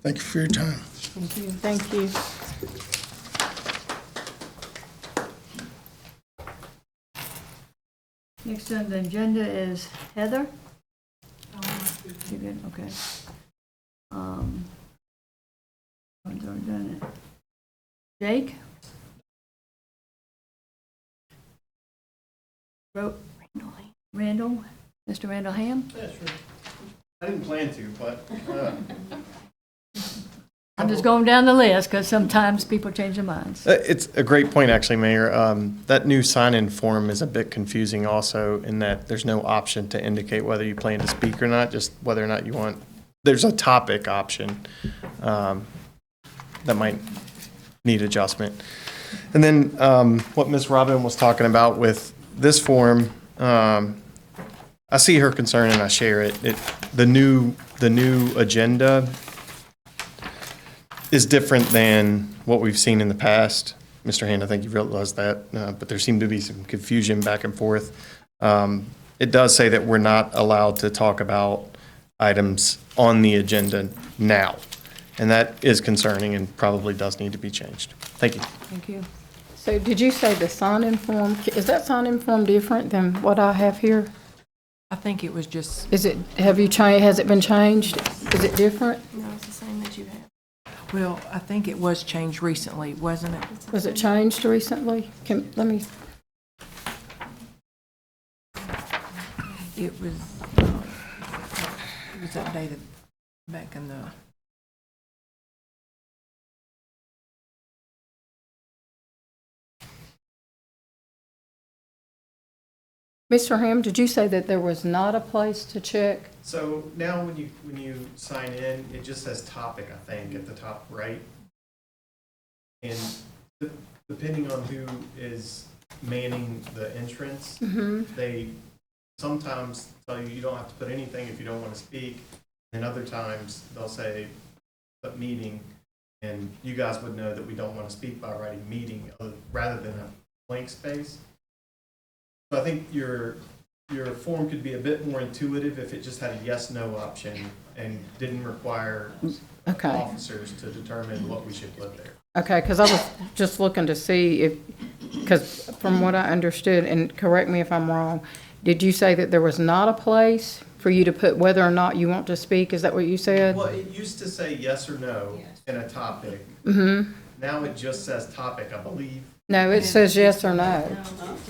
[SPEAKER 11] Thank you for your time.
[SPEAKER 4] Thank you. Thank you.
[SPEAKER 1] Next on the agenda is Heather. You good? Okay. One's already done it. Jake? Randall? Mr. Randall Ham?
[SPEAKER 12] Yeah, sure. I didn't plan to, but
[SPEAKER 1] I'm just going down the list because sometimes people change their minds.
[SPEAKER 12] it's a great point, actually, Mayor. That new sign-in form is a bit confusing also in that there's no option to indicate whether you plan to speak or not, just whether or not you want. There's a topic option that might need adjustment. And then what Ms. Robin was talking about with this form, I see her concern and I share it. The new agenda is different than what we've seen in the past. Mr. Hand, I think you realized that, but there seemed to be some confusion back and forth. It does say that we're not allowed to talk about items on the agenda now, and that is concerning and probably does need to be changed. Thank you.
[SPEAKER 1] Thank you.
[SPEAKER 4] So did you say the sign-in form, is that sign-in form different than what I have here?
[SPEAKER 3] I think it was just,
[SPEAKER 4] Is it, has it been changed? Is it different?
[SPEAKER 10] No, it's the same that you have.
[SPEAKER 3] well, I think it was changed recently, wasn't it?
[SPEAKER 4] Was it changed recently? Let me,
[SPEAKER 3] It was updated back in the,
[SPEAKER 4] Mr. Ham, did you say that there was not a place to check?
[SPEAKER 12] So now when you sign in, it just says topic, I think, at the top right. And depending on who is manning the entrance, they sometimes tell you don't have to put anything if you don't want to speak. And other times they'll say, put meeting, and you guys would know that we don't want to speak by writing meeting rather than a blank space. So I think your form could be a bit more intuitive if it just had a yes/no option and didn't require officers to determine what we should put there.
[SPEAKER 4] Okay, because I was just looking to see if, because from what I understood, and correct me if I'm wrong, did you say that there was not a place for you to put whether or not you want to speak? Is that what you said?
[SPEAKER 12] Well, it used to say yes or no in a topic.
[SPEAKER 4] Mm-hmm.
[SPEAKER 12] Now it just says topic, I believe.
[SPEAKER 4] No, it says yes or no.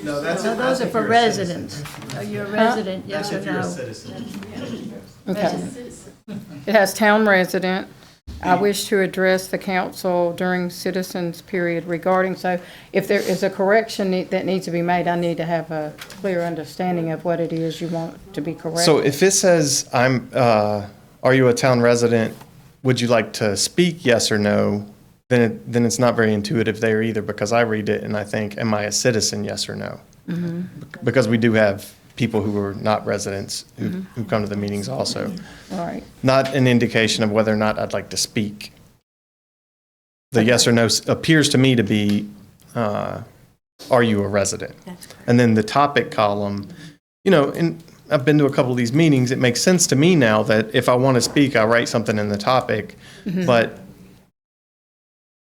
[SPEAKER 12] No, that's
[SPEAKER 1] No, those are for residents. Are you a resident, yes
[SPEAKER 12] That's
[SPEAKER 1] or
[SPEAKER 12] if you're a
[SPEAKER 1] no?
[SPEAKER 12] citizen.
[SPEAKER 4] Okay. It has town resident. I wish to address the council during citizens period regarding, so if there is a correction that needs to be made, I need to have a clear understanding of what it is you want to be corrected.
[SPEAKER 12] So if it says, are you a town resident? Would you like to speak, yes or no? then it's not very intuitive there either, because I read it and I think, am I a citizen, yes or no? Because we do have people who are not residents who come to the meetings also.
[SPEAKER 4] All right.
[SPEAKER 12] Not an indication of whether or not I'd like to speak. The yes or no appears to me to be, are you a resident?
[SPEAKER 10] That's correct.
[SPEAKER 12] And then the topic column, you know, and I've been to a couple of these meetings, it makes sense to me now that if I want to speak, I write something in the topic, but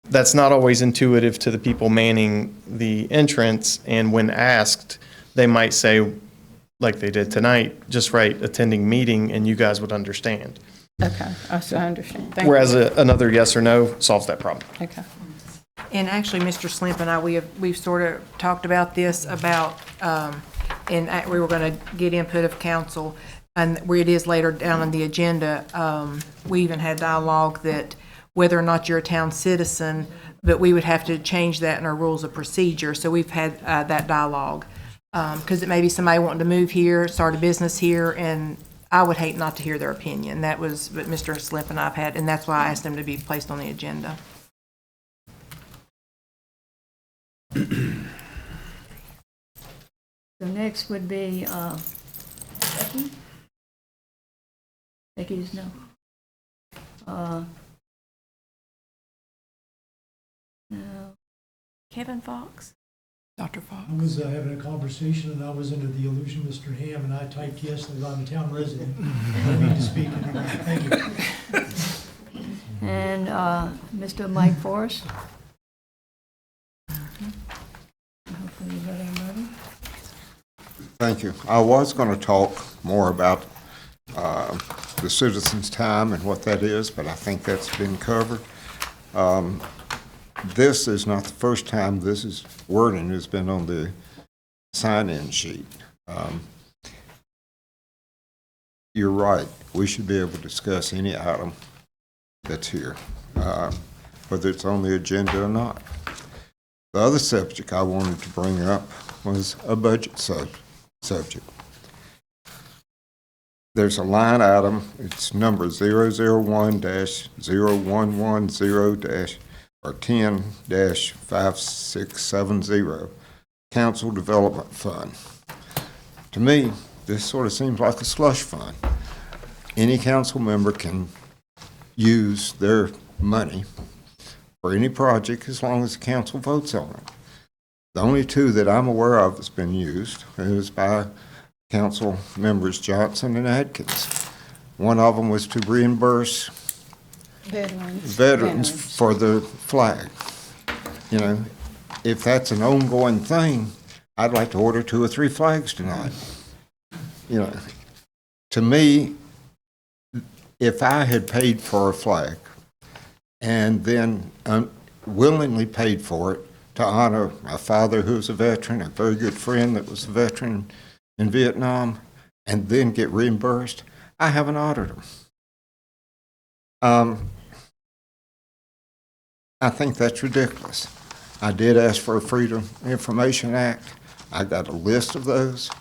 [SPEAKER 12] that's not always intuitive to the people manning the entrance, and when asked, they might say, like they did tonight, just write attending meeting and you guys would understand.
[SPEAKER 4] Okay, I understand. Thank you.
[SPEAKER 12] Whereas another yes or no solves that problem.
[SPEAKER 4] Okay.
[SPEAKER 3] And actually, Mr. Slimp and I, we've sort of talked about this about, and we were going to get input of council, and where it is later down on the agenda, we even had dialogue that whether or not you're a town citizen, but we would have to change that in our rules of procedure. So we've had that dialogue. Because it may be somebody wanting to move here, start a business here, and I would hate not to hear their opinion. That was what Mr. Slimp and I've had, and that's why I asked them to be placed on the agenda.
[SPEAKER 1] So next would be Becky. Becky is no. No.
[SPEAKER 10] Kevin Fox?
[SPEAKER 3] Dr. Fox?
[SPEAKER 13] I was having a conversation, and I was under the illusion, Mr. Ham, and I typed yes, that I'm a town resident. I need to speak. Thank you.
[SPEAKER 1] And Mr. Mike Forrest. Hopefully you got everybody.
[SPEAKER 14] Thank you. I was going to talk more about the citizens' time and what that is, but I think that's been covered. This is not the first time wording has been on the sign-in sheet. You're right. We should be able to discuss any item that's here, whether it's on the agenda or not. The other subject I wanted to bring up was a budget subject. There's a line item, it's number 001-0110- or 10-5670, Council Development Fund. To me, this sort of seems like a slush fund. Any council member can use their money for any project as long as the council votes on it. The only two that I'm aware of that's been used is by council members Johnson and Adkins. One of them was to reimburse veterans for the flag. You know, if that's an ongoing thing, I'd like to order 2 or 3 flags tonight. You know, to me, if I had paid for a flag and then willingly paid for it to honor my father who was a veteran, a very good friend that was a veteran in Vietnam, and then get reimbursed, I haven't honored them. I think that's ridiculous. I did ask for a Freedom Information Act. I got a list of those.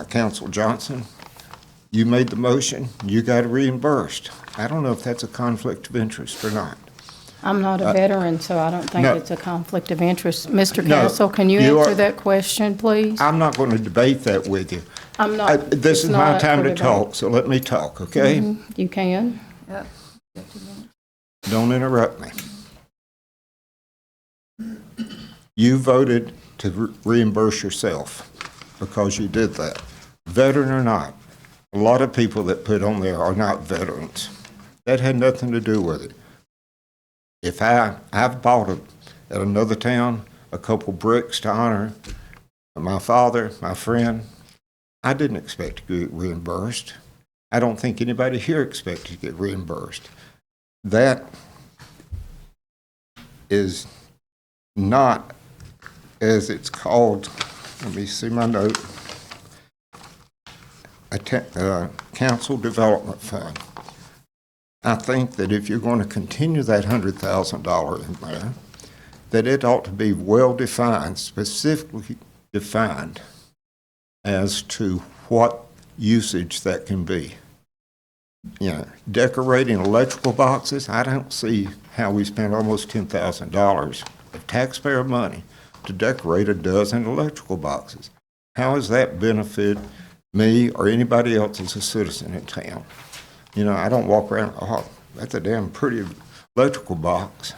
[SPEAKER 14] Council Johnson, you made the motion, you got reimbursed. I don't know if that's a conflict of interest or not.
[SPEAKER 4] I'm not a veteran, so I don't think
[SPEAKER 14] no.
[SPEAKER 4] it's a conflict of interest. Mr.
[SPEAKER 14] No,
[SPEAKER 4] Castle, can you
[SPEAKER 14] you
[SPEAKER 4] answer
[SPEAKER 14] are-
[SPEAKER 4] that question, please?
[SPEAKER 14] I'm not going to debate that with you.
[SPEAKER 4] I'm not.
[SPEAKER 14] This
[SPEAKER 4] it's
[SPEAKER 14] is
[SPEAKER 4] not
[SPEAKER 14] my
[SPEAKER 4] up
[SPEAKER 14] time
[SPEAKER 4] for
[SPEAKER 14] to
[SPEAKER 4] debate.
[SPEAKER 14] talk, so let me talk, okay?
[SPEAKER 4] You can.
[SPEAKER 1] Yep.
[SPEAKER 14] Don't interrupt me. You voted to reimburse yourself because you did that. Veteran or not, a lot of people that put on there are not veterans. That had nothing to do with it. If I've bought at another town a couple bricks to honor my father, my friend, I didn't expect to get reimbursed. I don't think anybody here expected to get reimbursed. That is not, as it's called, let me see my note, a council development fund. I think that if you're going to continue that $100,000 in there, that it ought to be well defined, specifically defined as to what usage that can be. decorating electrical boxes. I don't see how we spent almost $10,000 of taxpayer money to decorate a dozen electrical boxes. How does that benefit me or anybody else as a citizen in town? I don't walk around, oh, that's a damn pretty electrical box.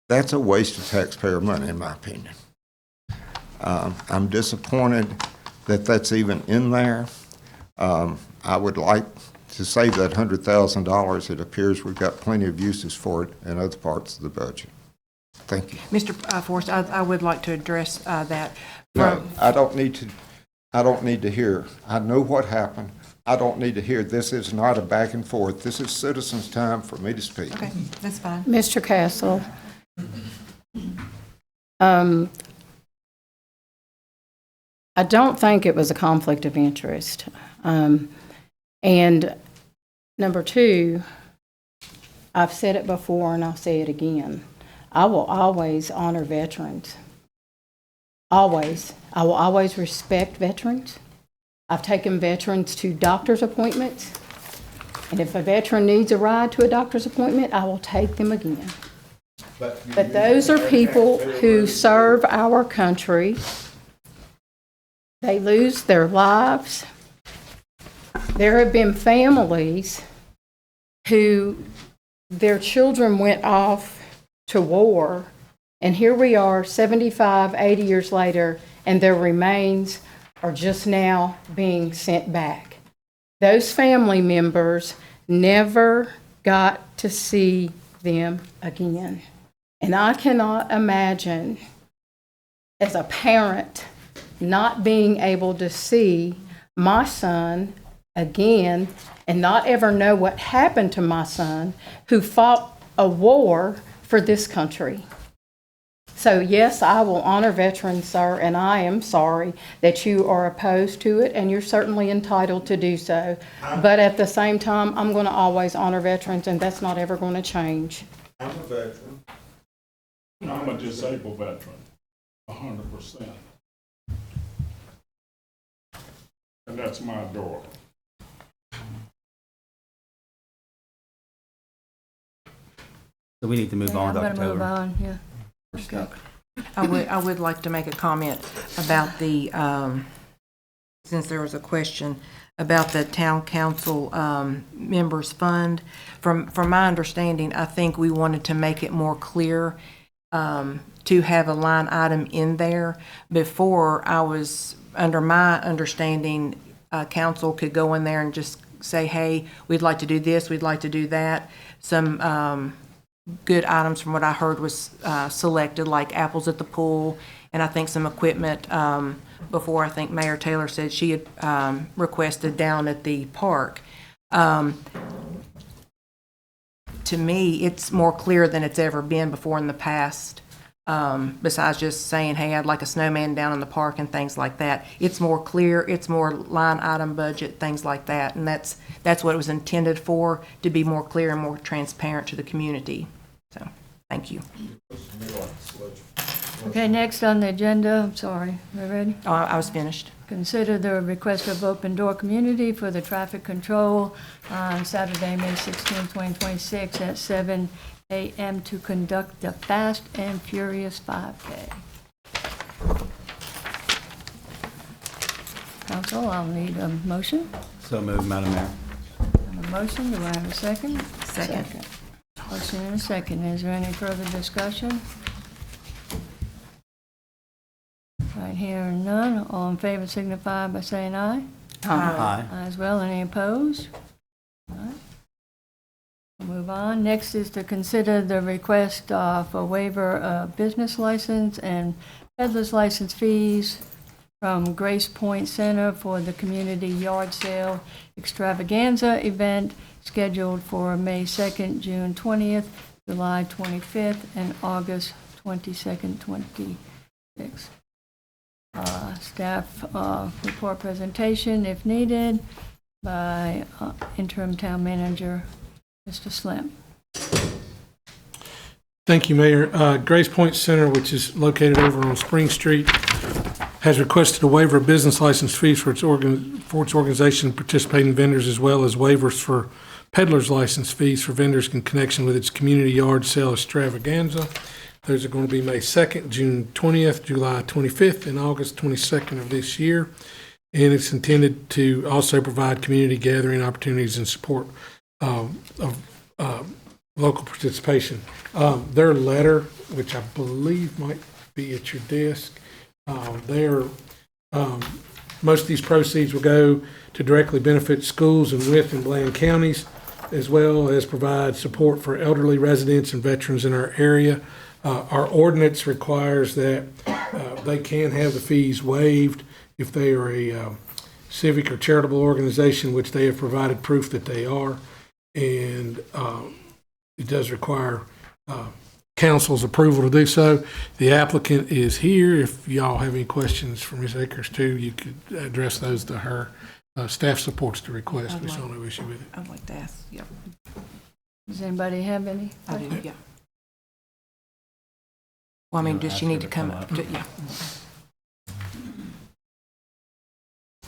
[SPEAKER 14] That's a waste of taxpayer money, in my opinion. I'm disappointed that that's even in there. I would like to save that $100,000. It appears we've got plenty of uses for it in other parts of the budget. Thank you.
[SPEAKER 3] Mr. Forrest, I would like to address that.
[SPEAKER 14] No, I don't need to hear. I know what happened. I don't need to hear. This is not a back and forth. This is citizens' time for me to speak.
[SPEAKER 3] Okay, that's fine.
[SPEAKER 4] Mr. Castle, I don't think it was a conflict of interest. And number two, I've said it before and I'll say it again. I will always honor veterans. Always. I will always respect veterans. I've taken veterans to doctor's appointments. And if a veteran needs a ride to a doctor's appointment, I will take them again. But those are people who serve our country. They lose their lives. There have been families who their children went off to war, and here we are 75, 80 years later, and their remains are just now being sent back. Those family members never got to see them again. And I cannot imagine, as a parent, not being able to see my son again and not ever know what happened to my son who fought a war for this country. So yes, I will honor veterans, sir, and I am sorry that you are opposed to it, and you're certainly entitled to do so. But at the same time, I'm going to always honor veterans, and that's not ever going to change.
[SPEAKER 14] I'm a veteran.
[SPEAKER 15] I'm a disabled veteran, 100%. And that's my daughter.
[SPEAKER 5] So we need to move on to
[SPEAKER 1] I'm gonna move
[SPEAKER 5] October.
[SPEAKER 1] on, yeah.
[SPEAKER 5] We're stuck.
[SPEAKER 3] I would like to make a comment about the, since there was a question about the town council members fund. From my understanding, I think we wanted to make it more clear to have a line item in there. Before, I was, under my understanding, council could go in there and just say, hey, we'd like to do this, we'd like to do that. Some good items from what I heard was selected, like apples at the pool, and I think some equipment. Before, I think Mayor Taylor said she had requested down at the park. To me, it's more clear than it's ever been before in the past. Besides just saying, hey, I'd like a snowman down in the park and things like that. It's more clear, it's more line item budget, things like that. And that's what it was intended for, to be more clear and more transparent to the community. So, thank you.
[SPEAKER 1] Okay, next on the agenda, I'm sorry, we ready?
[SPEAKER 3] Oh, I was finished.
[SPEAKER 1] Consider the request of Open Door Community for the traffic control on Saturday, May 16, 2026 at 7 a.m. to conduct the Fast and Furious 5K. Council, I'll need a motion.
[SPEAKER 5] So moved, Madam Mayor.
[SPEAKER 1] I have a motion, do I have a second?
[SPEAKER 3] Second.
[SPEAKER 1] Motion and a second. Is there any further discussion? Right here, none. All in favor signify by saying aye.
[SPEAKER 5] Aye.
[SPEAKER 1] Aye as well. Any opposed? All right. We'll move on. Next is to consider the request for waiver of business license and peddler's license fees from Grace Point Center for the community yard sale extravaganza event scheduled for May 2nd, June 20th, July 25th, and August 22nd, 26th. Staff report presentation, if needed, by interim town manager, Mr. Slim.
[SPEAKER 16] Thank you, Mayor. Grace Point Center, which is located over on Spring Street, has requested a waiver of business license fees for its organization participating vendors, as well as waivers for peddler's license fees for vendors in connection with its community yard sale extravaganza. Those are going to be May 2nd, June 20th, July 25th, and August 22nd of this year. And it's intended to also provide community gathering opportunities and support of local participation. Their letter, which I believe might be at your desk, most of these proceeds will go to directly benefit schools in Wytheville and Bland counties, as well as provide support for elderly residents and veterans in our area. Our ordinance requires that they can have the fees waived if they are a civic or charitable organization, which they have provided proof that they are. And it does require council's approval to do so. The applicant is here. If y'all have any questions for Ms. Akers too, you could address those to her. Staff supports the request. We saw no issue with it.
[SPEAKER 3] I'd like to ask, yep.
[SPEAKER 1] Does anybody have any?
[SPEAKER 3] I do, yeah. Well, I mean, does she need to come up? Yeah.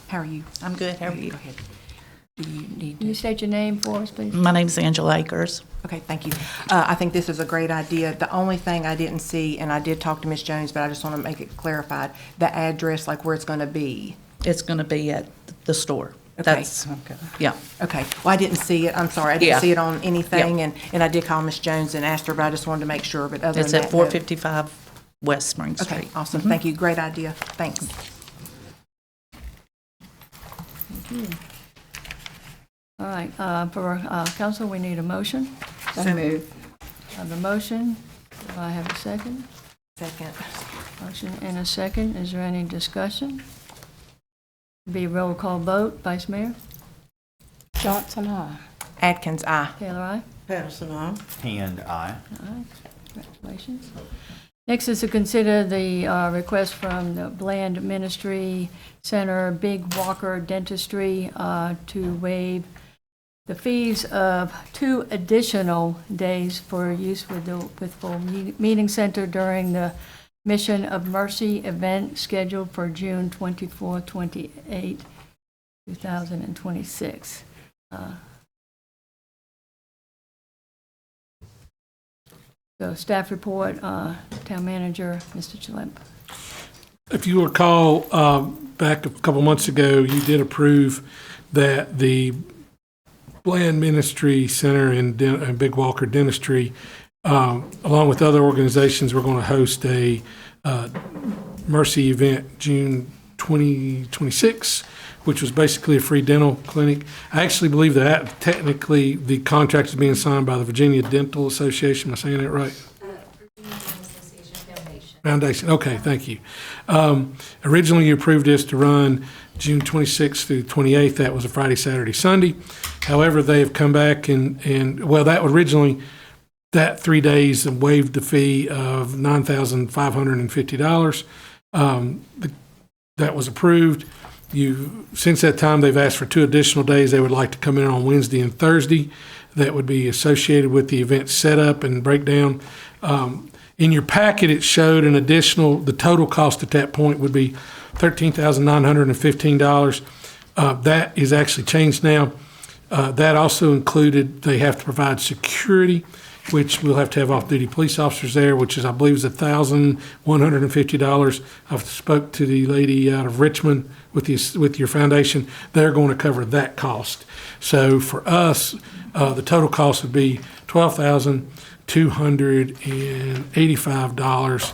[SPEAKER 3] How are you?
[SPEAKER 17] I'm good. How are you?
[SPEAKER 3] Go ahead. Do you need
[SPEAKER 1] Can you
[SPEAKER 3] to?
[SPEAKER 1] state your name for us, please?
[SPEAKER 17] My name's Angela Akers.
[SPEAKER 3] Okay, thank you. I think this is a great idea. The only thing I didn't see, and I did talk to Ms. Jones, but I just want to make it clarified, the address, like where it's going to be.
[SPEAKER 17] It's going to be at the store.
[SPEAKER 3] Okay.
[SPEAKER 17] That's, yeah.
[SPEAKER 3] Okay. Well, I didn't see it. I'm sorry. I didn't
[SPEAKER 17] Yeah.
[SPEAKER 3] see it on anything, and I did call Ms. Jones and asked her, but I just wanted to make sure. But other
[SPEAKER 17] It's
[SPEAKER 3] than
[SPEAKER 17] at
[SPEAKER 3] that, no.
[SPEAKER 17] 455 West Spring
[SPEAKER 3] Okay,
[SPEAKER 17] Street.
[SPEAKER 3] awesome. Thank you. Great idea. Thanks.
[SPEAKER 1] Thank you. All right, for council, we need a motion.
[SPEAKER 4] So moved.
[SPEAKER 1] I have a motion. Do I have a second?
[SPEAKER 3] Second.
[SPEAKER 1] Motion and a second. Is there any discussion? Be a roll call vote. Vice Mayor?
[SPEAKER 4] Johnson, aye.
[SPEAKER 3] Atkins, aye.
[SPEAKER 1] Taylor, aye.
[SPEAKER 7] Patterson, aye.
[SPEAKER 5] And I.
[SPEAKER 1] Aye. Congratulations. Next is to consider the request from the Bland Ministry Center, Big Walker Dentistry, to waive the fees of 2 additional days for use with the Wytheville Meeting Center during the Mission of Mercy event scheduled for June 24, 28, 2026. So staff report, Town Manager, Mr. Chalemp.
[SPEAKER 16] If you recall, back a couple months ago, you did approve that the Bland Ministry Center and Big Walker Dentistry, along with other organizations, we're going to host a Mercy event June 2026, which was basically a free dental clinic. I actually believe that technically the contract is being signed by the Virginia Dental Association. Am I saying that right? Foundation. Okay, thank you. Originally, you approved this to run June 26th through 28th. That was a Friday, Saturday, Sunday. However, they have come back and well, that originally, that 3 days waived the fee of $9,550. That was approved. Since that time, they've asked for 2 additional days. They would like to come in on Wednesday and Thursday. That would be associated with the event setup and breakdown. In your packet, it showed the total cost at that point would be $13,915. That is actually changed now. That also included, they have to provide security, which we'll have to have off-duty police officers there, which is, I believe, is $1,150. I've spoke to the lady out of Richmond with your foundation. They're going to cover that cost. So for us, the total cost would be $12,285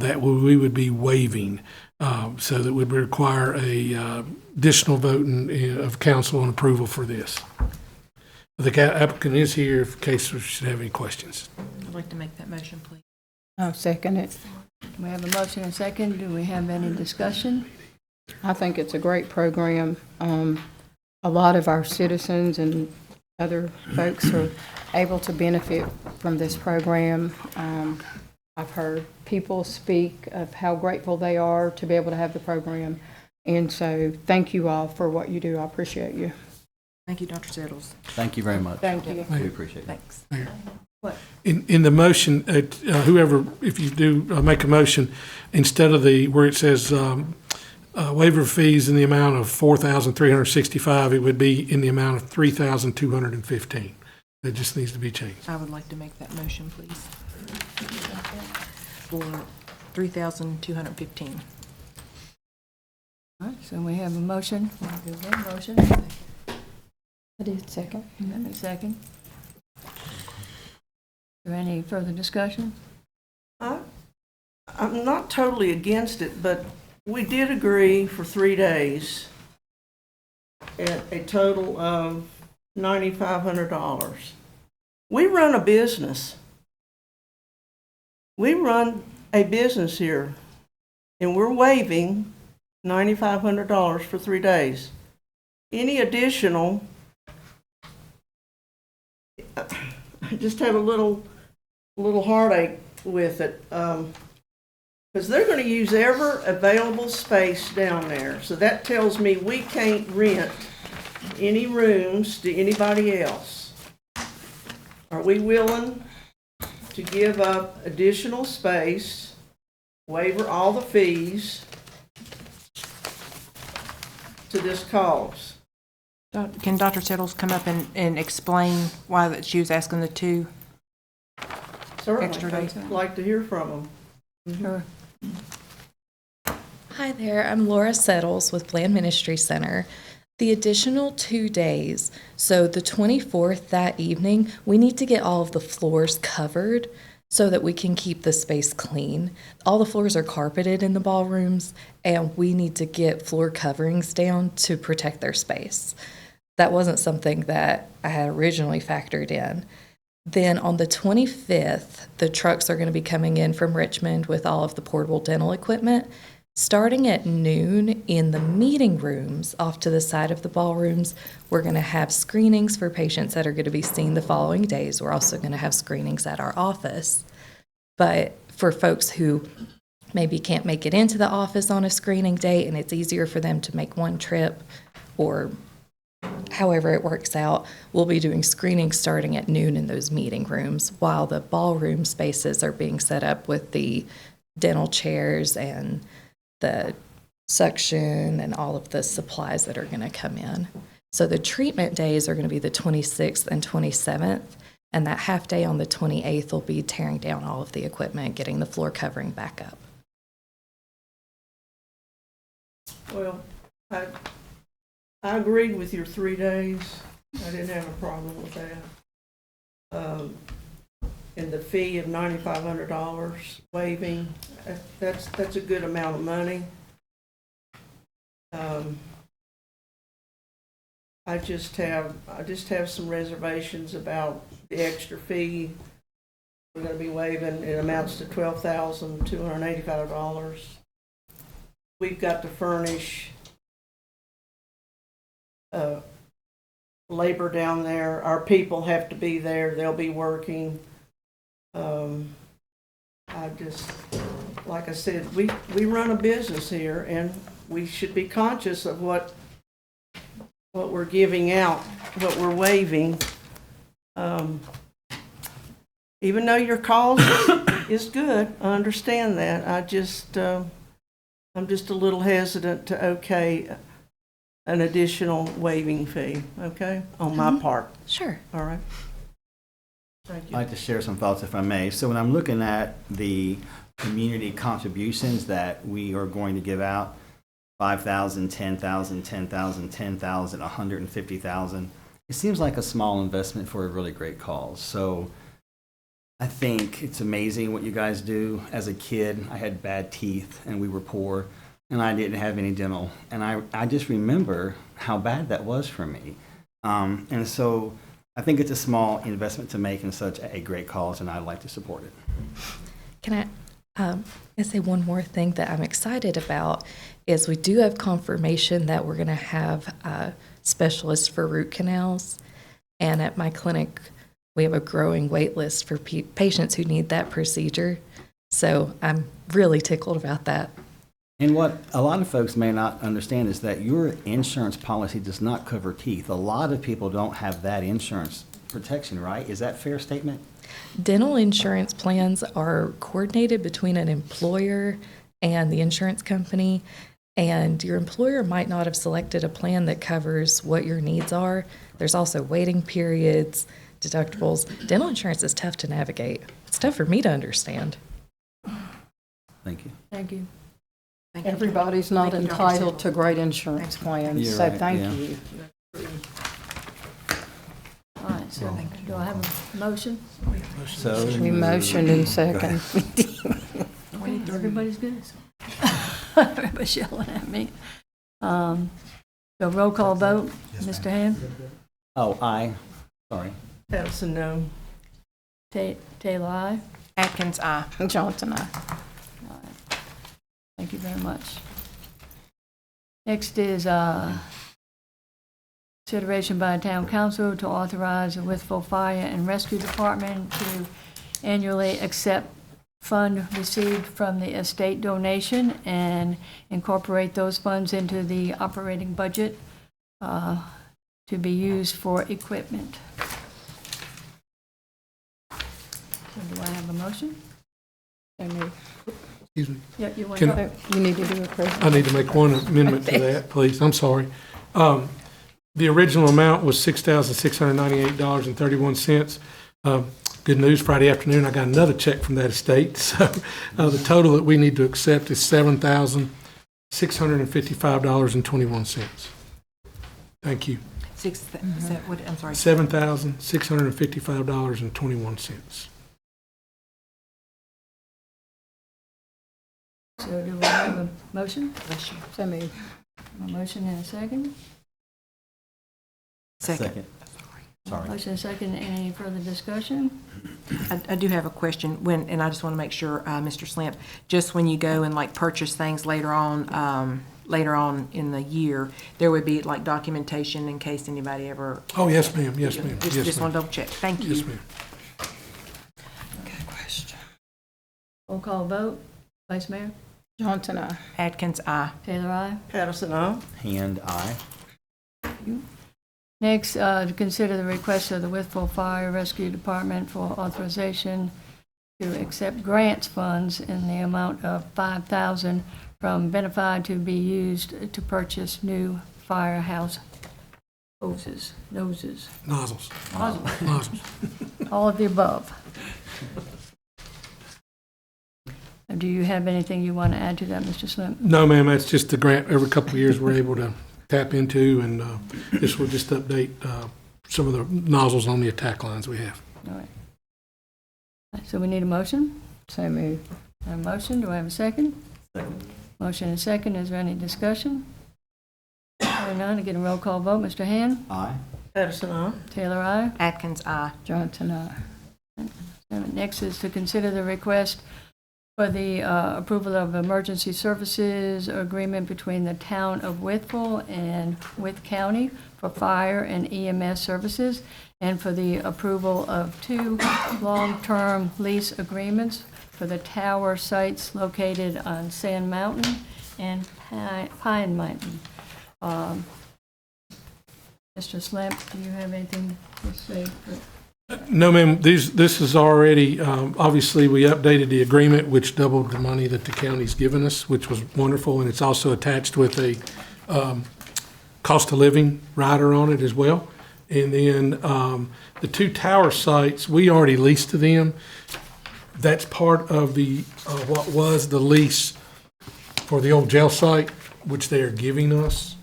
[SPEAKER 16] that we would be waiving. So that would require a additional vote of council and approval for this. The applicant is here in case we should have any questions.
[SPEAKER 3] I'd like to make that motion, please.
[SPEAKER 4] I'll second it.
[SPEAKER 1] We have a motion and second. Do we have any discussion?
[SPEAKER 4] I think it's a great program. A lot of our citizens and other folks are able to benefit from this program. I've heard people speak of how grateful they are to be able to have the program. And so thank you all for what you do. I appreciate you.
[SPEAKER 3] Thank you, Dr. Settles.
[SPEAKER 5] Thank you very much.
[SPEAKER 4] Thank you.
[SPEAKER 5] We appreciate it.
[SPEAKER 3] Thanks.
[SPEAKER 16] In the motion, whoever, if you do make a motion, instead of where it says waiver of fees in the amount of $4,365, it would be in the amount of $3,215. It just needs to be changed.
[SPEAKER 3] I would like to make that motion, please. For $3,215.
[SPEAKER 1] All right, so we have a motion. Is there a motion?
[SPEAKER 4] I did second.
[SPEAKER 1] A second. Is there any further discussion?
[SPEAKER 7] I'm not totally against it, but we did agree for 3 days at a total of $9,500. We run a business. We run a business here, and we're waiving $9,500 for 3 days. Any additional, I just have a little heartache with it, because they're going to use every available space down there. So that tells me we can't rent any rooms to anybody else. Are we willing to give up additional space, waiver all the fees to this cause?
[SPEAKER 3] Can Dr. Settles come up and explain why that she was asking the 2 extra days?
[SPEAKER 7] Certainly, I'd like to hear from them.
[SPEAKER 1] Sure.
[SPEAKER 18] Hi there, I'm Laura Settles with Bland Ministry Center. The additional 2 days, so the 24th that evening, we need to get all of the floors covered so that we can keep the space clean. All the floors are carpeted in the ballrooms, and we need to get floor coverings down to protect their space. That wasn't something that I had originally factored in. Then on the 25th, the trucks are going to be coming in from Richmond with all of the portable dental equipment. Starting at noon in the meeting rooms off to the side of the ballrooms, we're going to have screenings for patients that are going to be seen the following days. We're also going to have screenings at our office. But for folks who maybe can't make it into the office on a screening day and it's easier for them to make one trip or however it works out, we'll be doing screenings starting at noon in those meeting rooms while the ballroom spaces are being set up with the dental chairs and the suction and all of the supplies that are going to come in. So the treatment days are going to be the 26th and 27th, and that half day on the 28th will be tearing down all of the equipment, getting the floor covering back up.
[SPEAKER 7] Well, I agreed with your 3 days. I didn't have a problem with that. And the fee of $9,500 waiving, that's a good amount of money. I just have some reservations about the extra fee we're going to be waiving. It amounts to $12,285. We've got to furnish labor down there. Our people have to be there. They'll be working. Like I said, we run a business here, and we should be conscious of what we're giving out, what we're waiving. Even though your cause is good, I understand that. I'm just a little hesitant to okay an additional waiving fee, okay, on my part.
[SPEAKER 18] Sure.
[SPEAKER 7] All right. Thank
[SPEAKER 5] I'd
[SPEAKER 7] you.
[SPEAKER 5] like to share some thoughts if I may. So when I'm looking at the community contributions that we are going to give out, 5,000, 10,000, 10,000, 10,000, 150,000, it seems like a small investment for a really great cause. So I think it's amazing what you guys do. As a kid, I had bad teeth and we were poor and I didn't have any dental. And I just remember how bad that was for me. And so I think it's a small investment to make in such a great cause, and I'd like to support it.
[SPEAKER 18] Can I say one more thing that I'm excited about is we do have confirmation that we're going to have specialists for root canals. And at my clinic, we have a growing wait list for patients who need that procedure. So I'm really tickled about that.
[SPEAKER 5] And what a lot of folks may not understand is that your insurance policy does not cover teeth. A lot of people don't have that insurance protection, right? Is that a fair statement?
[SPEAKER 18] Dental insurance plans are coordinated between an employer and the insurance company, and your employer might not have selected a plan that covers what your needs are. There's also waiting periods, deductibles. Dental insurance is tough to navigate. It's tough for me to understand.
[SPEAKER 5] Thank you.
[SPEAKER 1] Thank you.
[SPEAKER 4] Everybody's not
[SPEAKER 3] Thank you, Dr.
[SPEAKER 4] entitled to great insurance plans,
[SPEAKER 5] You're
[SPEAKER 4] so
[SPEAKER 5] right,
[SPEAKER 4] thank
[SPEAKER 5] yeah.
[SPEAKER 4] you.
[SPEAKER 1] All right, so do I have a motion?
[SPEAKER 5] So.
[SPEAKER 4] We motioned in second.
[SPEAKER 1] Okay, everybody's good. Everybody's yelling at me. So roll call vote, Mr. Hand?
[SPEAKER 5] Oh, aye. Sorry.
[SPEAKER 7] Patterson, no.
[SPEAKER 1] Taylor, aye.
[SPEAKER 3] Atkins, aye.
[SPEAKER 4] Johnson, aye.
[SPEAKER 1] All right. Thank you very much. Next is consideration by town council to authorize the Wytheville Fire and Rescue Department to annually accept fund received from the estate donation and incorporate those funds into the operating budget to be used for equipment. So do I have a motion?
[SPEAKER 16] Excuse me.
[SPEAKER 1] Yeah, you want
[SPEAKER 16] Can-
[SPEAKER 1] to?
[SPEAKER 4] You need to do a presentation.
[SPEAKER 16] I need to make one amendment to that, please. I'm sorry. The original amount was $6,698.31. Good news, Friday afternoon, I got another check from that estate. So the total that we need to accept is $7,655.21. Thank you.
[SPEAKER 3] I'm sorry.
[SPEAKER 16] $7,655.21.
[SPEAKER 1] So do we have a motion?
[SPEAKER 3] Bless you.
[SPEAKER 4] So moved.
[SPEAKER 1] A motion and a second?
[SPEAKER 3] Second.
[SPEAKER 5] Sorry.
[SPEAKER 1] Motion and second, any further discussion?
[SPEAKER 3] I do have a question and I just want to make sure, Mr. Slamp, just when you go and like purchase things later on in the year, there would be like documentation in case anybody ever.
[SPEAKER 16] Oh, yes, ma'am. Yes, ma'am. Yes,
[SPEAKER 3] Just want
[SPEAKER 16] ma'am.
[SPEAKER 3] to double check. Thank you.
[SPEAKER 16] Yes, ma'am.
[SPEAKER 1] Roll call vote, Vice Mayor?
[SPEAKER 4] Johnson, aye.
[SPEAKER 3] Atkins, aye.
[SPEAKER 1] Taylor, aye.
[SPEAKER 7] Patterson, no.
[SPEAKER 5] Hand, aye.
[SPEAKER 1] Next, to consider the request of the Wytheville Fire Rescue Department for authorization to accept grants funds in the amount of $5,000 from Benefide to be used to purchase new firehouse noses,
[SPEAKER 16] Nozzles.
[SPEAKER 1] nozzles,
[SPEAKER 16] Nozzles.
[SPEAKER 1] all of the above. Do you have anything you want to add to that, Mr. Slim?
[SPEAKER 16] No, ma'am, that's just the grant every couple of years we're able to tap into, and this will just update some of the nozzles on the attack lines we have.
[SPEAKER 1] All right. So we need a motion?
[SPEAKER 4] So moved.
[SPEAKER 1] A motion, do I have a second?
[SPEAKER 5] Second.
[SPEAKER 1] Motion and second, is there any discussion? Hearing none, get a roll call vote, Mr. Hand?
[SPEAKER 5] Aye.
[SPEAKER 7] Patterson, no.
[SPEAKER 1] Taylor, aye.
[SPEAKER 3] Atkins, aye.
[SPEAKER 4] Johnson, aye.
[SPEAKER 1] Next is to consider the request for the approval of emergency services agreement between the town of Wytheville and Wythe County for fire and EMS services, and for the approval of 2 long-term lease agreements for the tower sites located on Sand Mountain and Pine Mountain. Mr. Slamp, do you have anything to say?
[SPEAKER 16] No, ma'am, this is already, obviously, we updated the agreement, which doubled the money that the county's given us, which was wonderful, and it's also attached with a cost of living rider on it as well. And then the 2 tower sites, we already leased to them. That's part of the what was the lease for the old jail site, which they are giving us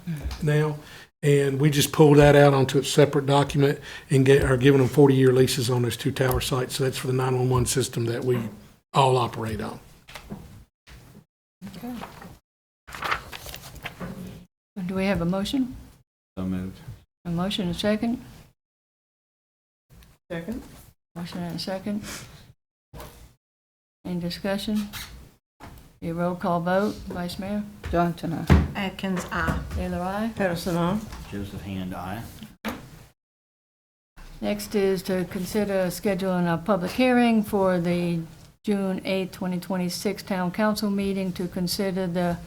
[SPEAKER 16] now. And we just pulled that out onto a separate document and are giving them 40-year leases on those 2 tower sites. So that's for the 911 system that we all operate on.
[SPEAKER 1] Okay. Do we have a motion?
[SPEAKER 5] So moved.
[SPEAKER 1] A motion and a second?
[SPEAKER 7] Second.
[SPEAKER 1] Motion and a second. Any discussion? A roll call vote, Vice Mayor?
[SPEAKER 4] Johnson, aye.
[SPEAKER 3] Atkins, aye.
[SPEAKER 1] Taylor, aye.
[SPEAKER 7] Patterson, no.
[SPEAKER 5] Joseph Hand, aye.
[SPEAKER 1] Next is to consider scheduling a public hearing for the June 8, 2026 Town Council meeting to consider the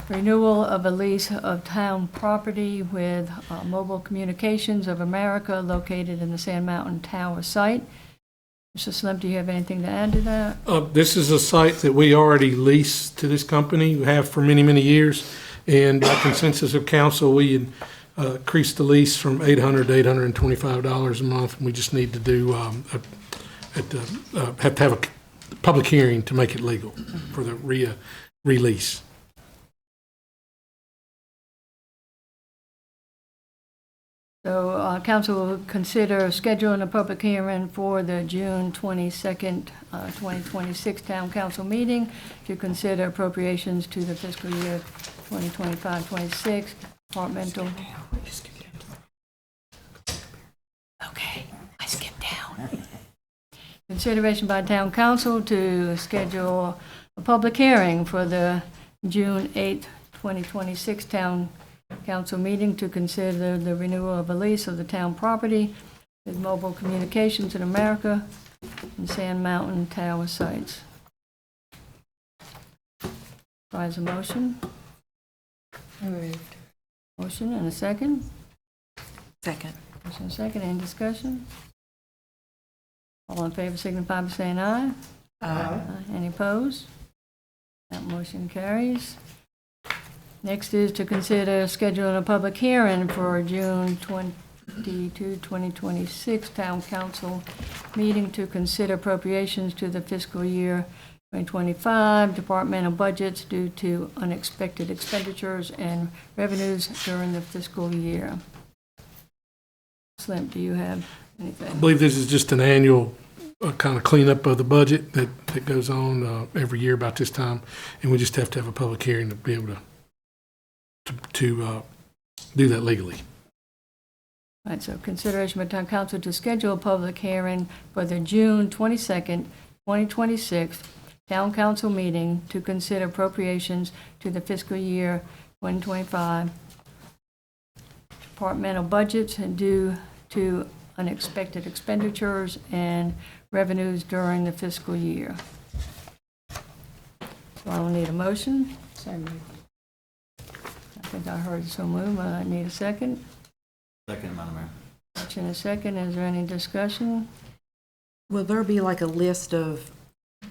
[SPEAKER 1] renewal of a lease of town property with Mobile Communications of America located in the Sand Mountain Tower site. Mr. Slump, do you have anything to add to that?
[SPEAKER 16] This is a site that we already lease to this company, we have for many, many years. And by consensus of council, we had increased the lease from $800 to $825 a month. And we just need to do, have to have a public hearing to make it legal for the release.
[SPEAKER 1] So council will consider scheduling a public hearing for the June 22nd, 2026 Town Council meeting to consider appropriations to the fiscal year 2025-26 departmental.
[SPEAKER 10] Okay, I skipped down.
[SPEAKER 1] Consideration by Town Council to schedule a public hearing for the June 8th, 2026 Town Council meeting to consider the renewal of a lease of the town property with Mobile Communications in America and Sand Mountain Tower sites. Rise a motion. Motion and a second.
[SPEAKER 3] Second.
[SPEAKER 1] Motion and a second. Any discussion? All in favor signify by saying aye. Aye. Any opposed? That motion carries. Next is to consider scheduling a public hearing for June 22, 2026 Town Council meeting to consider appropriations to the fiscal year 2025 departmental budgets due to unexpected expenditures and revenues during the fiscal year. Slim, do you have anything?
[SPEAKER 16] I believe this is just an annual kind of cleanup of the budget that goes on every year about this time, and we just have to have a public hearing to be able to do that legally.
[SPEAKER 1] All right, so consideration by Town Council to schedule a public hearing for the June 22nd, 2026 Town Council meeting to consider appropriations to the fiscal year 2025 departmental budgets due to unexpected expenditures and revenues during the fiscal year. So I will need a motion.
[SPEAKER 4] So moved.
[SPEAKER 1] I think I heard so moved, but I need a second.
[SPEAKER 5] Second, Madam Mayor.
[SPEAKER 1] Motion and a second. Is there any discussion?
[SPEAKER 3] Will there be like a list of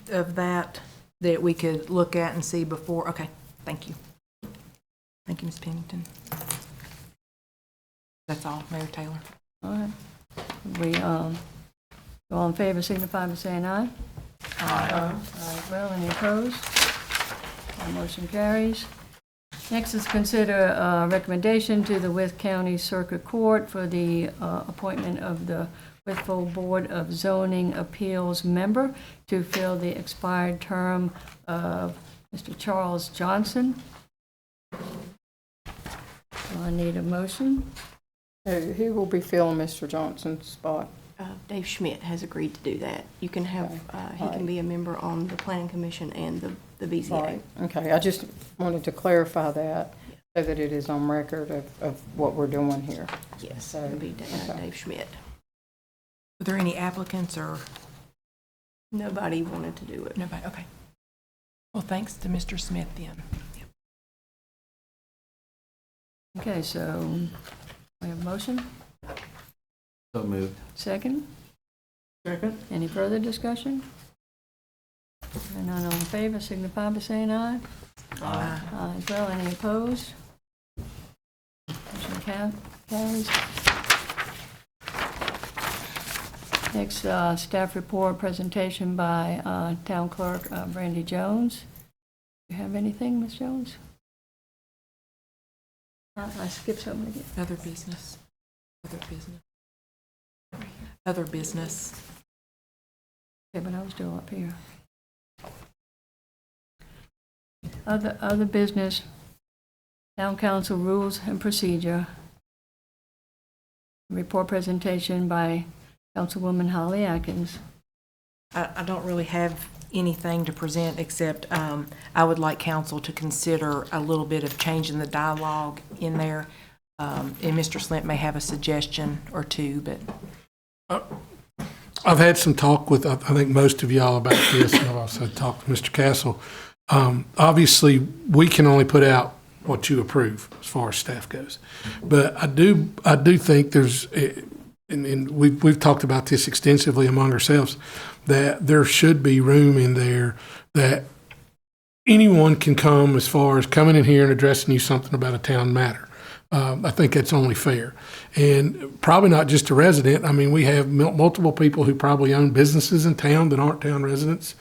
[SPEAKER 3] that we could look at and see before? Okay, thank you. Thank you, Ms. Pennington. That's all, Mayor Taylor.
[SPEAKER 1] All right. We, all in favor signify by saying aye. Aye. Aye. Well, any opposed? That motion carries. Next is consider a recommendation to the Wythe County Circuit Court for the appointment of the Wytheville Board of Zoning Appeals member to fill the expired term of Mr. Charles Johnson. So I need a motion.
[SPEAKER 4] Who will be filling Mr. Johnson's spot?
[SPEAKER 10] Dave Schmidt has agreed to do that. You can have, he can be a member on the Planning Commission and the BZA.
[SPEAKER 4] Right. Okay, I just wanted to clarify that so that it is on record of what we're doing here.
[SPEAKER 10] Yes,
[SPEAKER 4] So,
[SPEAKER 10] it'll be
[SPEAKER 4] okay.
[SPEAKER 10] Dave Schmidt.
[SPEAKER 3] Are there any applicants or
[SPEAKER 10] Nobody wanted to do it.
[SPEAKER 3] nobody? Okay. Well, thanks to Mr. Smith then.
[SPEAKER 1] Okay, so we have a motion.
[SPEAKER 5] So moved.
[SPEAKER 1] Second.
[SPEAKER 7] Second.
[SPEAKER 1] Any further discussion? And none in favor signify by saying aye.
[SPEAKER 5] Aye.
[SPEAKER 1] Aye as well. Any opposed? Motion carries. Next, staff report presentation by Town Clerk Brandy Jones. Do you have anything, Ms. Jones? I skipped something again.
[SPEAKER 3] Other business. Other business. Other business.
[SPEAKER 1] Okay, but I was still up here. Other business, Town Council rules and procedure. Report presentation by Councilwoman Holly Atkins.
[SPEAKER 3] I don't really have anything to present except I would like council to consider a little bit of changing the dialogue in there. And Mr. Slint may have a suggestion or two, but
[SPEAKER 16] I've had some talk with, I think, most of y'all about this, and I've also talked to Mr. Castle. Obviously, we can only put out what you approve as far as staff goes. But I do think there's, and we've talked about this extensively among ourselves, that there should be room in there that anyone can come as far as coming in here and addressing you something about a town matter. I think that's only fair. And probably not just a resident. I mean, we have multiple people who probably own businesses in town that aren't town residents.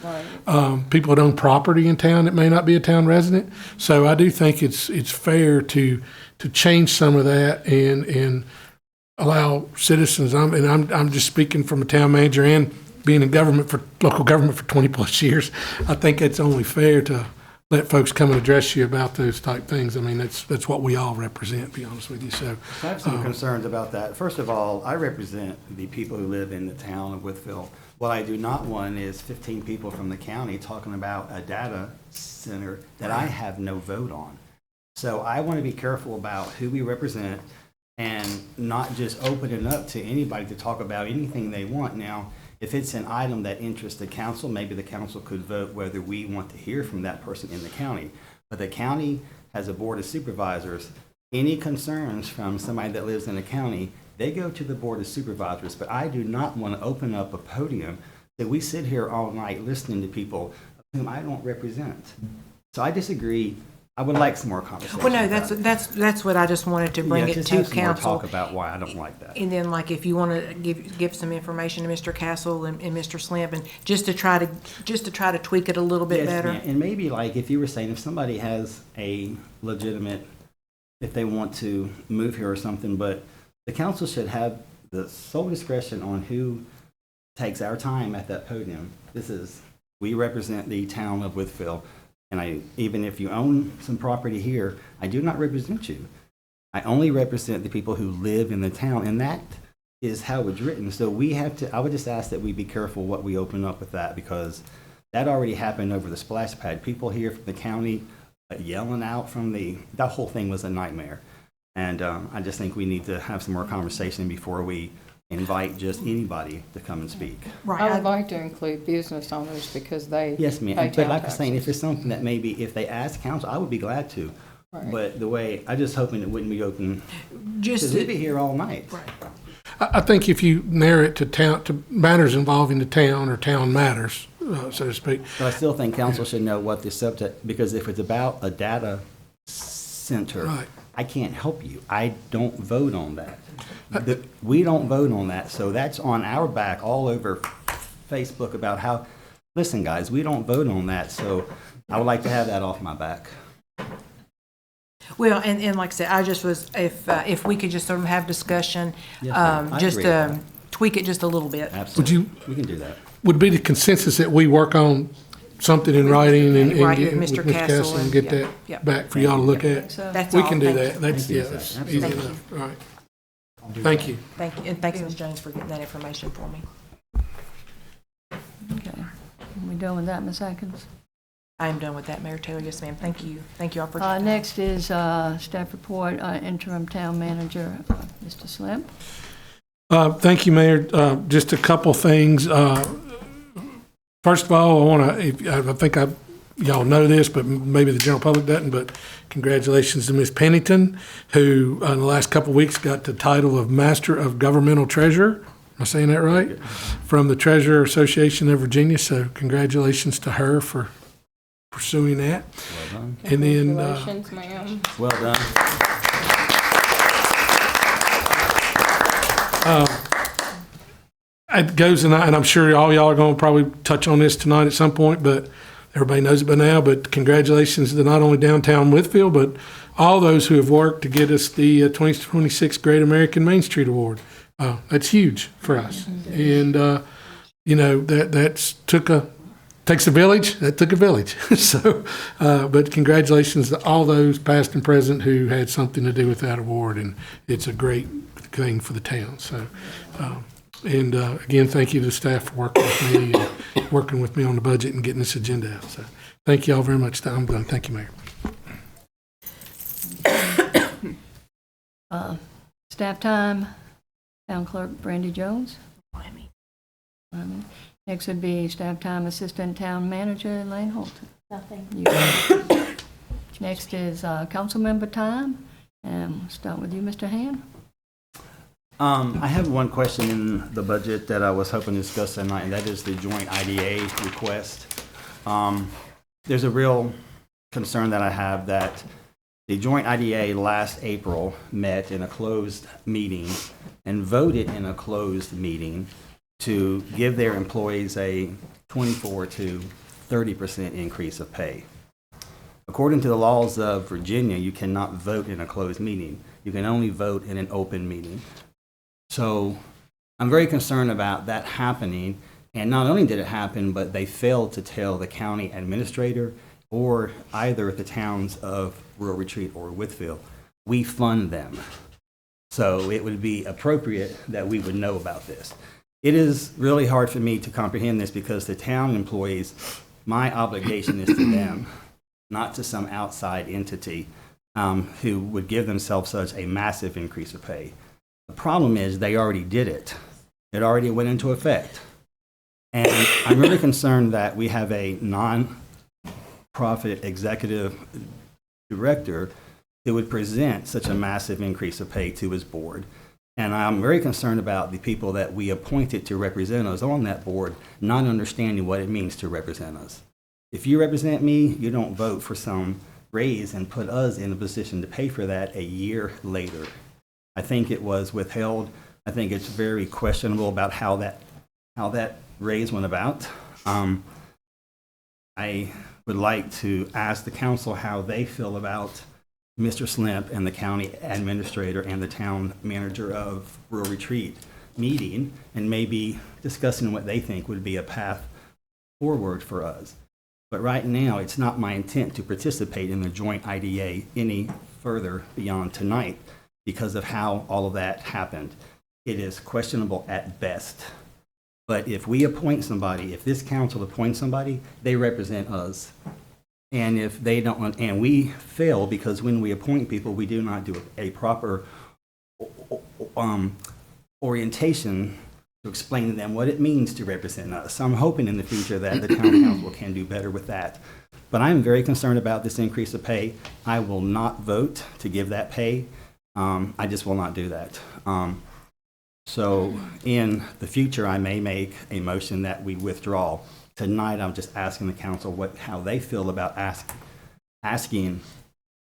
[SPEAKER 16] People that own property in town that may not be a town resident. So I do think it's fair to change some of that and allow citizens, I'm just speaking from a town manager and being in local government for 20 plus years. I think it's only fair to let folks come and address you about those type things. I mean, that's what we all represent, to be honest with you. So
[SPEAKER 5] I have some concerns about that. First of all, I represent the people who live in the town of Wytheville. What I do not want is 15 people from the county talking about a data center that I have no vote on. So I want to be careful about who we represent and not just open it up to anybody to talk about anything they want. Now, if it's an item that interests the council, maybe the council could vote whether we want to hear from that person in the county. But the county has a board of supervisors. Any concerns from somebody that lives in the county, they go to the board of supervisors. But I do not want to open up a podium that we sit here all night listening to people whom I don't represent. So I disagree. I would like some more conversation.
[SPEAKER 3] Well, no, that's what I just wanted to bring it
[SPEAKER 5] just
[SPEAKER 3] to
[SPEAKER 5] have some more
[SPEAKER 3] council.
[SPEAKER 5] talk about why I don't like that.
[SPEAKER 3] And then, like, if you want to give some information to Mr. Castle and Mr. Slimp, and just to try to tweak it a little bit
[SPEAKER 5] Yes,
[SPEAKER 3] better.
[SPEAKER 5] ma'am. And maybe like if you were saying if somebody has a legitimate, if they want to move here or something, but the council should have the sole discretion on who takes our time at that podium. We represent the town of Wytheville. And even if you own some property here, I do not represent you. I only represent the people who live in the town, and that is how it's written. So I would just ask that we be careful what we open up with that, because that already happened over the splash pad. People here from the county yelling out from that whole thing was a nightmare. And I just think we need to have some more conversation before we invite just anybody to come and speak.
[SPEAKER 3] Right.
[SPEAKER 4] I would like to include business owners because they
[SPEAKER 5] Yes, ma'am.
[SPEAKER 4] pay
[SPEAKER 5] But
[SPEAKER 4] town
[SPEAKER 5] like I was saying, if
[SPEAKER 4] taxes.
[SPEAKER 5] it's something that maybe if they ask council, I would be glad to.
[SPEAKER 4] Right.
[SPEAKER 5] But I just hoping it wouldn't be open,
[SPEAKER 3] Just
[SPEAKER 5] because we'd be here all night.
[SPEAKER 16] I think if you narrow it to matters involving the town or town matters, so to speak.
[SPEAKER 5] But I still think council should know what the subject, because if it's about a data center,
[SPEAKER 16] Right.
[SPEAKER 5] I can't help you. I don't vote on that. We don't vote on that, so that's on our back all over Facebook about how, listen, guys, we don't vote on that, so I would like to have that off my back.
[SPEAKER 3] Well, and like I said, I just was, if we could just sort of have discussion,
[SPEAKER 5] Yes, ma'am. I
[SPEAKER 3] just
[SPEAKER 5] agree with that.
[SPEAKER 3] tweak it just a little bit.
[SPEAKER 5] Absolutely. We can do that.
[SPEAKER 16] Would it be the consensus that we work on something in writing and
[SPEAKER 3] Right,
[SPEAKER 16] get
[SPEAKER 3] with
[SPEAKER 16] with
[SPEAKER 3] Mr.
[SPEAKER 16] Mr.
[SPEAKER 3] Castle
[SPEAKER 16] Castle and
[SPEAKER 3] and-
[SPEAKER 16] get
[SPEAKER 3] yeah,
[SPEAKER 16] that
[SPEAKER 3] yeah.
[SPEAKER 16] back for y'all to look at?
[SPEAKER 3] That's
[SPEAKER 16] We
[SPEAKER 3] all.
[SPEAKER 16] can do
[SPEAKER 3] Thank
[SPEAKER 16] that.
[SPEAKER 3] you.
[SPEAKER 16] That's,
[SPEAKER 5] Thank you.
[SPEAKER 16] yeah, that's
[SPEAKER 5] Absolutely.
[SPEAKER 16] easy
[SPEAKER 3] Thank you.
[SPEAKER 16] enough. All right. Thank you.
[SPEAKER 3] Thank you, and thanks, Ms. Jones, for getting that information for me.
[SPEAKER 1] Okay. Are we done with that, Ms. Atkins?
[SPEAKER 3] I am done with that, Mayor Taylor. Yes, ma'am. Thank you. Thank you all for your time.
[SPEAKER 1] Next is staff report, interim town manager, Mr. Slimp.
[SPEAKER 16] Thank you, Mayor. Just a couple things. First of all, I think y'all know this, but maybe the general public doesn't, but congratulations to Ms. Pennington, who in the last couple of weeks got the title of Master of Governmental Treasurer. Am I saying that right? From the Treasurer Association of Virginia. So congratulations to her for pursuing that.
[SPEAKER 5] Well done.
[SPEAKER 16] And then,
[SPEAKER 4] Congratulations, ma'am.
[SPEAKER 5] Well done.
[SPEAKER 16] it goes, and I'm sure all y'all are going to probably touch on this tonight at some point, but everybody knows it by now. But congratulations to not only downtown Wytheville, but all those who have worked to get us the 2026 Great American Main Street Award. That's huge for us. And, takes a village. That took a village. So, but congratulations to all those past and present who had something to do with that award. And it's a great thing for the town. So, again, thank you to the staff for working with me on the budget and getting this agenda out. So thank you all very much. I'm done. Thank you, Mayor.
[SPEAKER 1] Staff time, Town Clerk Brandy Jones. Next would be staff time, Assistant Town Manager Elaine Holton.
[SPEAKER 10] Nothing.
[SPEAKER 1] Next is council member time, and we'll start with you, Mr. Hand.
[SPEAKER 5] I have one question in the budget that I was hoping to discuss tonight, and that is the joint IDA request. There's a real concern that I have that the joint IDA last April met in a closed meeting and voted in a closed meeting to give their employees a 24 to 30% increase of pay. According to the laws of Virginia, you cannot vote in a closed meeting. You can only vote in an open meeting. So I'm very concerned about that happening. And not only did it happen, but they failed to tell the county administrator or either the towns of Rural Retreat or Wytheville, we fund them. So it would be appropriate that we would know about this. It is really hard for me to comprehend this because the town employees, my obligation is to them, not to some outside entity who would give themselves such a massive increase of pay. The problem is they already did it. It already went into effect. And I'm really concerned that we have a non-profit executive director who would present such a massive increase of pay to his board. And I'm very concerned about the people that we appointed to represent us on that board not understanding what it means to represent us. If you represent me, you don't vote for some raise and put us in a position to pay for that a year later. I think it was withheld. I think it's very questionable about how that raise went about. I would like to ask the council how they feel about Mr. Slimp and the county administrator and the town manager of Rural Retreat meeting and maybe discussing what they think would be a path forward for us. But right now, it's not my intent to participate in the joint IDA any further beyond tonight because of how all of that happened. It is questionable at best. But if we appoint somebody, if this council appoints somebody, they represent us. And if they don't, and we fail because when we appoint people, we do not do a proper orientation to explain to them what it means to represent us. So I'm hoping in the future that the town council can do better with that. But I'm very concerned about this increase of pay. I will not vote to give that pay. I just will not do that. So in the future, I may make a motion that we withdraw. Tonight, I'm just asking the council how they feel about asking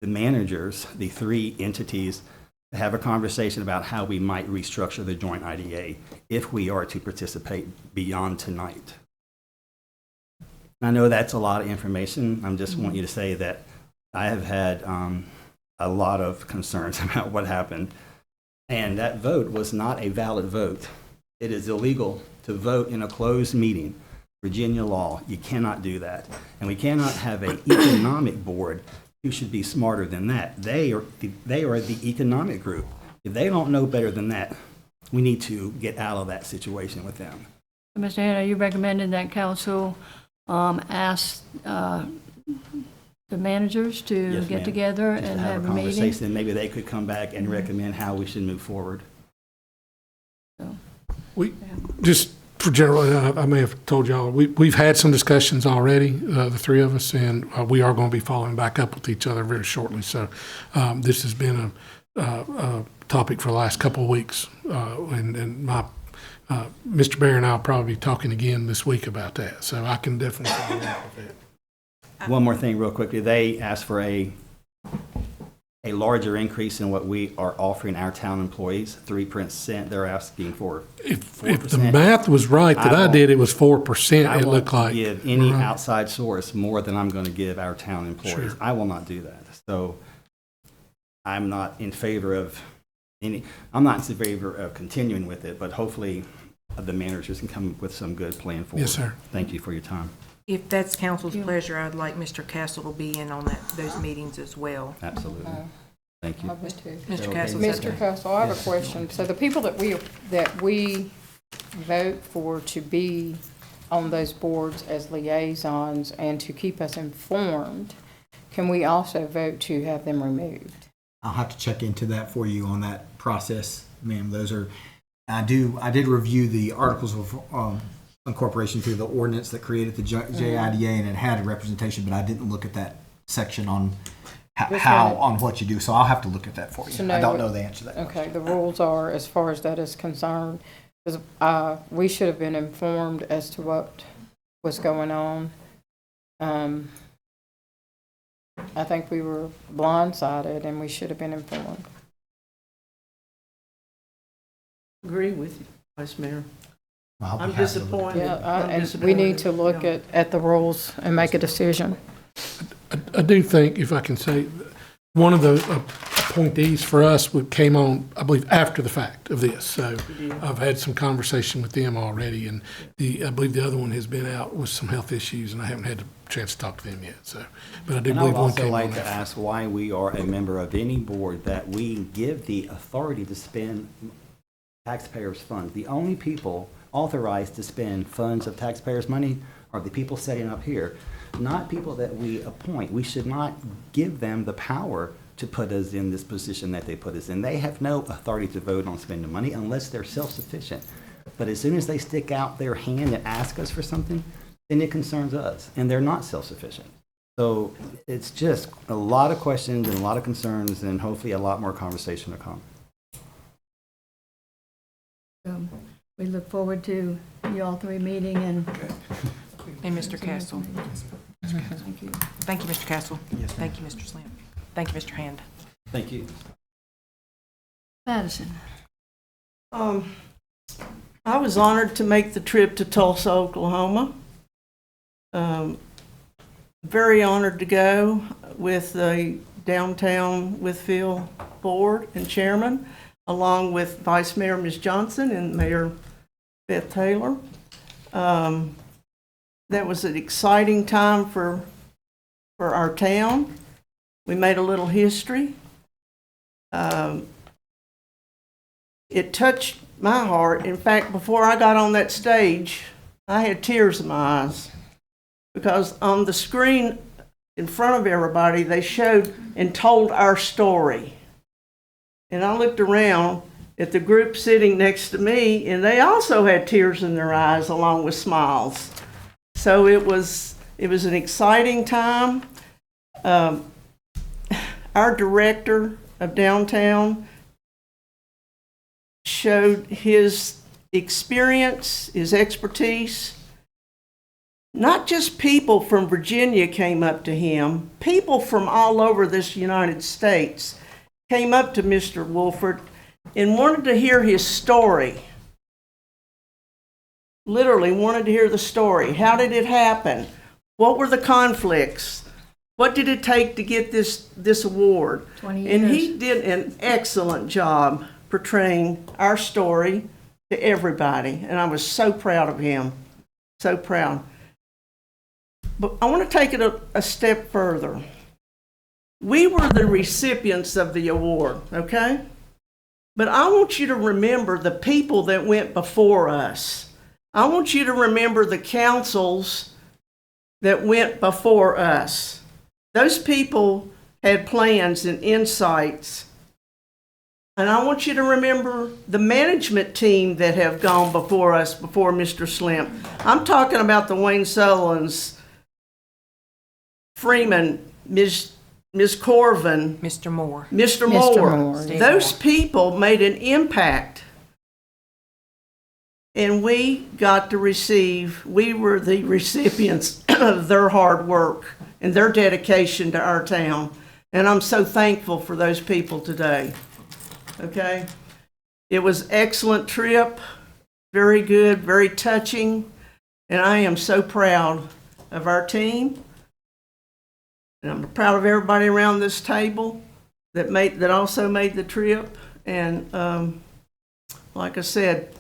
[SPEAKER 5] the managers, the three entities, to have a conversation about how we might restructure the joint IDA if we are to participate beyond tonight. I know that's a lot of information. I just want you to say that I have had a lot of concerns about what happened. And that vote was not a valid vote. It is illegal to vote in a closed meeting. Virginia law, you cannot do that. And we cannot have an economic board who should be smarter than that. They are the economic group. If they don't know better than that, we need to get out of that situation with them.
[SPEAKER 1] Mr. Hanna, you recommended that council ask the managers to
[SPEAKER 5] Yes,
[SPEAKER 1] get
[SPEAKER 5] ma'am.
[SPEAKER 1] together
[SPEAKER 5] Just
[SPEAKER 1] and
[SPEAKER 5] to
[SPEAKER 1] have a meeting?
[SPEAKER 5] conversation, and maybe they could come back and recommend how we should move forward.
[SPEAKER 16] Just for general, I may have told y'all, we've had some discussions already, the three of us, and we are going to be following back up with each other very shortly. So this has been a topic for the last couple of weeks, and my Mr. Bear and I will probably be talking again this week about that. So I can definitely follow up with that.
[SPEAKER 5] One more thing real quickly. They asked for a larger increase in what we are offering our town employees, 3%. They're asking for 4%.
[SPEAKER 16] If the math was right that I did, it was 4%, it looked like.
[SPEAKER 5] I won't give any outside source more than I'm going to give our town employees.
[SPEAKER 16] Sure.
[SPEAKER 5] I will not do that. So I'm not in favor of continuing with it, but hopefully the managers can come up with some good plan for it.
[SPEAKER 16] Yes, sir.
[SPEAKER 5] Thank you for your time.
[SPEAKER 3] If that's council's pleasure, I'd like Mr. Castle to be in on those meetings as well.
[SPEAKER 5] Absolutely. Thank you.
[SPEAKER 3] Mr. Castle.
[SPEAKER 4] Mr. Castle, I have a question. So the people that we vote for to be on those boards as liaisons and to keep us informed, can we also vote to have them removed?
[SPEAKER 19] I'll have to check into that for you on that process, ma'am. I did review the articles of incorporation through the ordinance that created the JIDA, and it had a representation, but I didn't look at that section on how on what you do. So I'll have to look at that for
[SPEAKER 4] To
[SPEAKER 19] you.
[SPEAKER 4] know
[SPEAKER 19] I don't
[SPEAKER 4] what-
[SPEAKER 19] know the answer to that.
[SPEAKER 4] Okay, the rules are, as far as that is concerned, is, we should have been informed as to what was going on. I think we were blindsided and we should have been informed.
[SPEAKER 7] Agree with you, Vice Mayor.
[SPEAKER 19] I'll be
[SPEAKER 7] I'm
[SPEAKER 19] happy to look at
[SPEAKER 7] disappointed.
[SPEAKER 4] Yeah,
[SPEAKER 7] I'm
[SPEAKER 4] and we
[SPEAKER 7] disappointed.
[SPEAKER 4] need to look
[SPEAKER 7] Yeah.
[SPEAKER 4] at the rules and make a decision.
[SPEAKER 16] I do think, if I can say, one of the appointees for us came on, I believe, after the fact of this. So I've had some conversation with them already, and I believe the other one has been out with some health issues, and I haven't had a chance to talk to them yet. So, but I do
[SPEAKER 5] And I
[SPEAKER 16] believe
[SPEAKER 5] would
[SPEAKER 16] one
[SPEAKER 5] also
[SPEAKER 16] came on
[SPEAKER 5] like to
[SPEAKER 16] after.
[SPEAKER 5] ask why we are a member of any board that we give the authority to spend taxpayers' funds. The only people authorized to spend funds of taxpayers' money are the people setting up here, not people that we appoint. We should not give them the power to put us in this position that they put us in. They have no authority to vote on spending money unless they're self-sufficient. But as soon as they stick out their hand and ask us for something, then it concerns us, and they're not self-sufficient. So it's just a lot of questions and a lot of concerns, and hopefully a lot more conversation to come.
[SPEAKER 1] So we look forward to y'all three meeting and.
[SPEAKER 3] And Mr. Castle.
[SPEAKER 1] Thank you.
[SPEAKER 3] Thank you, Mr. Castle. Thank you, Mr. Slam. Thank you, Mr. Hand.
[SPEAKER 5] Thank you.
[SPEAKER 1] Madison.
[SPEAKER 7] I was honored to make the trip to Tulsa, Oklahoma. Very honored to go with the downtown Wytheville board and chairman, along with Vice Mayor Ms. Johnson and Mayor Beth Taylor. That was an exciting time for our town. We made a little history. It touched my heart. In fact, before I got on that stage, I had tears in my eyes because on the screen in front of everybody, they showed and told our story. And I looked around at the group sitting next to me, and they also had tears in their eyes along with smiles. So it was an exciting time. Our director of downtown showed his experience, his expertise. Not just people from Virginia came up to him, people from all over this United States came up to Mr. Wolford and wanted to hear his story. Literally wanted to hear the story. How did it happen? What were the conflicts? What did it take to get this award?
[SPEAKER 1] 20 years.
[SPEAKER 7] And he did an excellent job portraying our story to everybody. And I was so proud of him. So proud. But I want to take it a step further. We were the recipients of the award, okay? But I want you to remember the people that went before us. I want you to remember the councils that went before us. Those people had plans and insights. And I want you to remember the management team that have gone before us, before Mr. Slim. I'm talking about the Wayne Sullivans, Freeman, Ms. Corvin,
[SPEAKER 3] Mr. Moore.
[SPEAKER 7] Mr.
[SPEAKER 4] Mr.
[SPEAKER 7] Moore.
[SPEAKER 4] Moore.
[SPEAKER 7] Those people made an impact. And we were the recipients of their hard work and their dedication to our town. And I'm so thankful for those people today. Okay? It was excellent trip, very good, very touching, and I am so proud of our team. And I'm proud of everybody around this table that also made the trip. And like I said,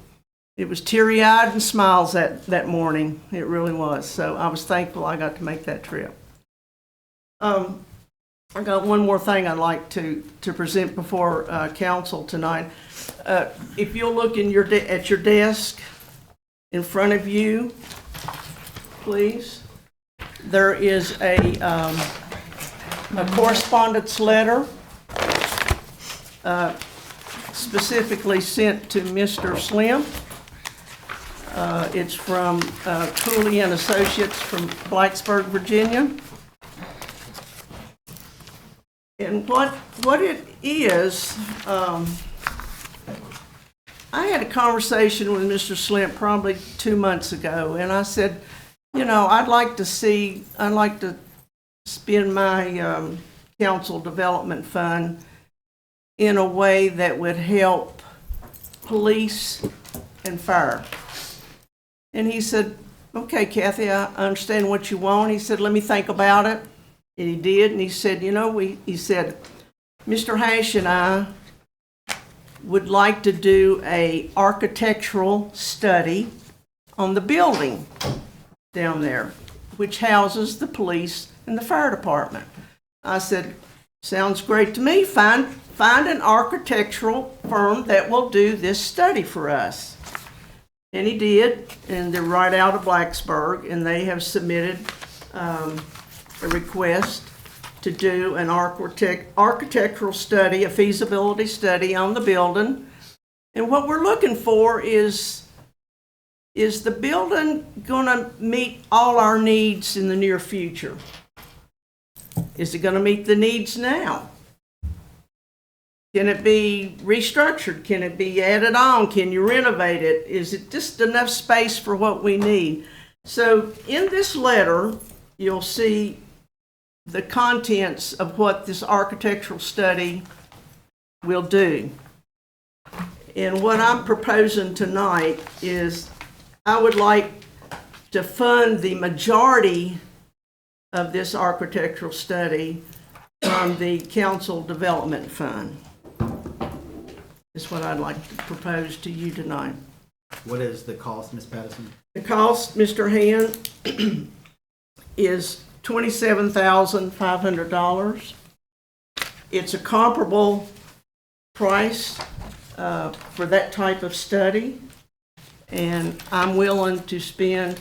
[SPEAKER 7] it was teary-eyed and smiles that morning. It really was. So I was thankful I got to make that trip. I got one more thing I'd like to present before council tonight. If you'll look at your desk in front of you, please, there is a correspondence letter specifically sent to Mr. Slim. It's from Cooley and Associates from Blacksburg, Virginia. And what it is, I had a conversation with Mr. Slimp probably 2 months ago, and I said, you know, I'd like to spend my council development fund in a way that would help police and fire. And he said, okay, Kathy, I understand what you want. He said, let me think about it. And he did, and he said, you know, he said, Mr. Hash and I would like to do a architectural study on the building down there, which houses the police and the fire department. I said, sounds great to me. Find an architectural firm that will do this study for us. And he did, and they're right out of Blacksburg, and they have submitted a request to do an architectural study, a feasibility study on the building. And what we're looking for is the building gonna meet all our needs in the near future? Is it gonna meet the needs now? Can it be restructured? Can it be added on? Can you renovate it? Is it just enough space for what we need? So in this letter, you'll see the contents of what this architectural study will do. And what I'm proposing tonight is I would like to fund the majority of this architectural study from the Council Development Fund. Is what I'd like to propose to you tonight.
[SPEAKER 19] What is the cost, Ms. Patterson?
[SPEAKER 7] The cost, Mr. Hand, is $27,500. It's a comparable price for that type of study, and I'm willing to spend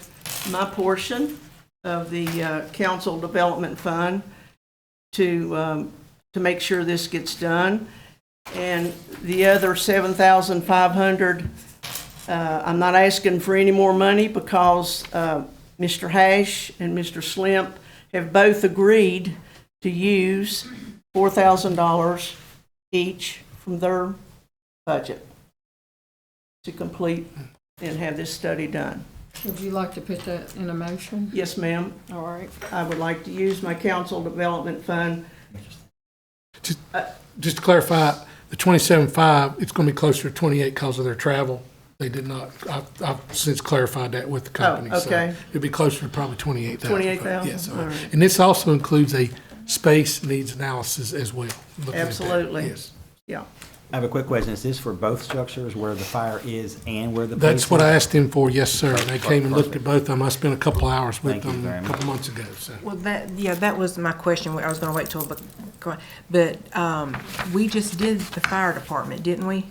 [SPEAKER 7] my portion of the Council Development Fund to make sure this gets done. And the other $7,500, I'm not asking for any more money because Mr. Hash and Mr. Slimp have both agreed to use $4,000 each from their budget to complete and have this study done.
[SPEAKER 1] Would you like to put that in a motion?
[SPEAKER 7] Yes, ma'am.
[SPEAKER 1] All right.
[SPEAKER 7] I would like to use my Council Development Fund.
[SPEAKER 16] Just to clarify, the 27.5, it's going to be closer to 28 because of their travel. They did not, I've since clarified that with the company.
[SPEAKER 7] Oh, okay.
[SPEAKER 16] So it'd be closer to probably 28,000.
[SPEAKER 7] 28,000?
[SPEAKER 16] Yes.
[SPEAKER 7] All right.
[SPEAKER 16] And this also includes a space needs analysis as well. Looking at that.
[SPEAKER 7] Absolutely.
[SPEAKER 16] Yes.
[SPEAKER 7] Yeah.
[SPEAKER 5] I have a quick question. Is this for both structures, where the fire is and where the police
[SPEAKER 16] That's what
[SPEAKER 5] is?
[SPEAKER 16] I asked him for, yes, sir. They came and looked at both of them. I spent a couple hours with
[SPEAKER 5] Thank you
[SPEAKER 16] them
[SPEAKER 5] very
[SPEAKER 16] a
[SPEAKER 5] much.
[SPEAKER 16] couple months ago, so.
[SPEAKER 3] Well, that was my question. I was gonna wait till, but we just did the fire department, didn't we?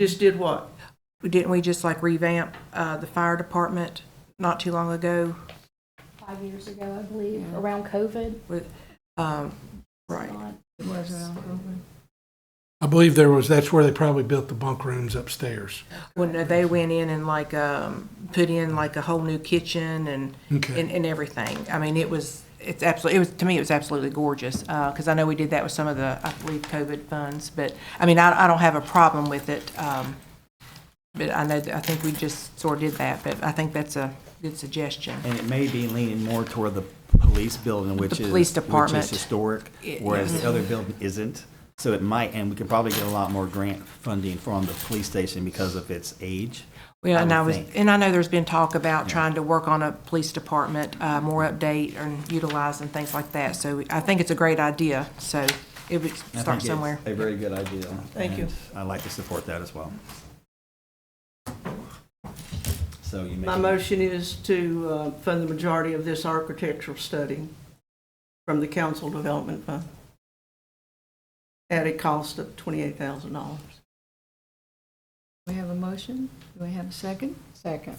[SPEAKER 7] Just did what?
[SPEAKER 3] Didn't we just like revamp, the fire department not too long ago?
[SPEAKER 4] 5 years ago, I believe, around COVID.
[SPEAKER 3] With, right.
[SPEAKER 16] I believe that's where they probably built the bunk rooms upstairs.
[SPEAKER 3] When they went in and like, put in like a whole new kitchen and,
[SPEAKER 16] Okay.
[SPEAKER 3] and everything. I mean, to me, it was absolutely gorgeous. Cause I know we did that with some of the, I believe, COVID funds, but I mean, I don't have a problem with it. But I think we just sort of did that, but I think that's a good suggestion.
[SPEAKER 5] And it may be leaning more toward the police building, which
[SPEAKER 3] The
[SPEAKER 5] is
[SPEAKER 3] police department.
[SPEAKER 5] which is historic, whereas the other building isn't. So it might, and we could probably get a lot more grant funding from the police station because of its age.
[SPEAKER 3] Well, and
[SPEAKER 5] would think.
[SPEAKER 3] I know there's been talk about trying to work on a police department, more update and utilizing things like that. So I think it's a great idea. So it would
[SPEAKER 5] I
[SPEAKER 3] start
[SPEAKER 5] think
[SPEAKER 3] somewhere.
[SPEAKER 5] it's a very good idea.
[SPEAKER 7] Thank you.
[SPEAKER 5] and I'd like to support that as well. So you
[SPEAKER 7] My motion is to fund the majority of this architectural study from the Council Development Fund at a cost of $28,000.
[SPEAKER 1] We have a motion. Do we have a second?
[SPEAKER 4] Second.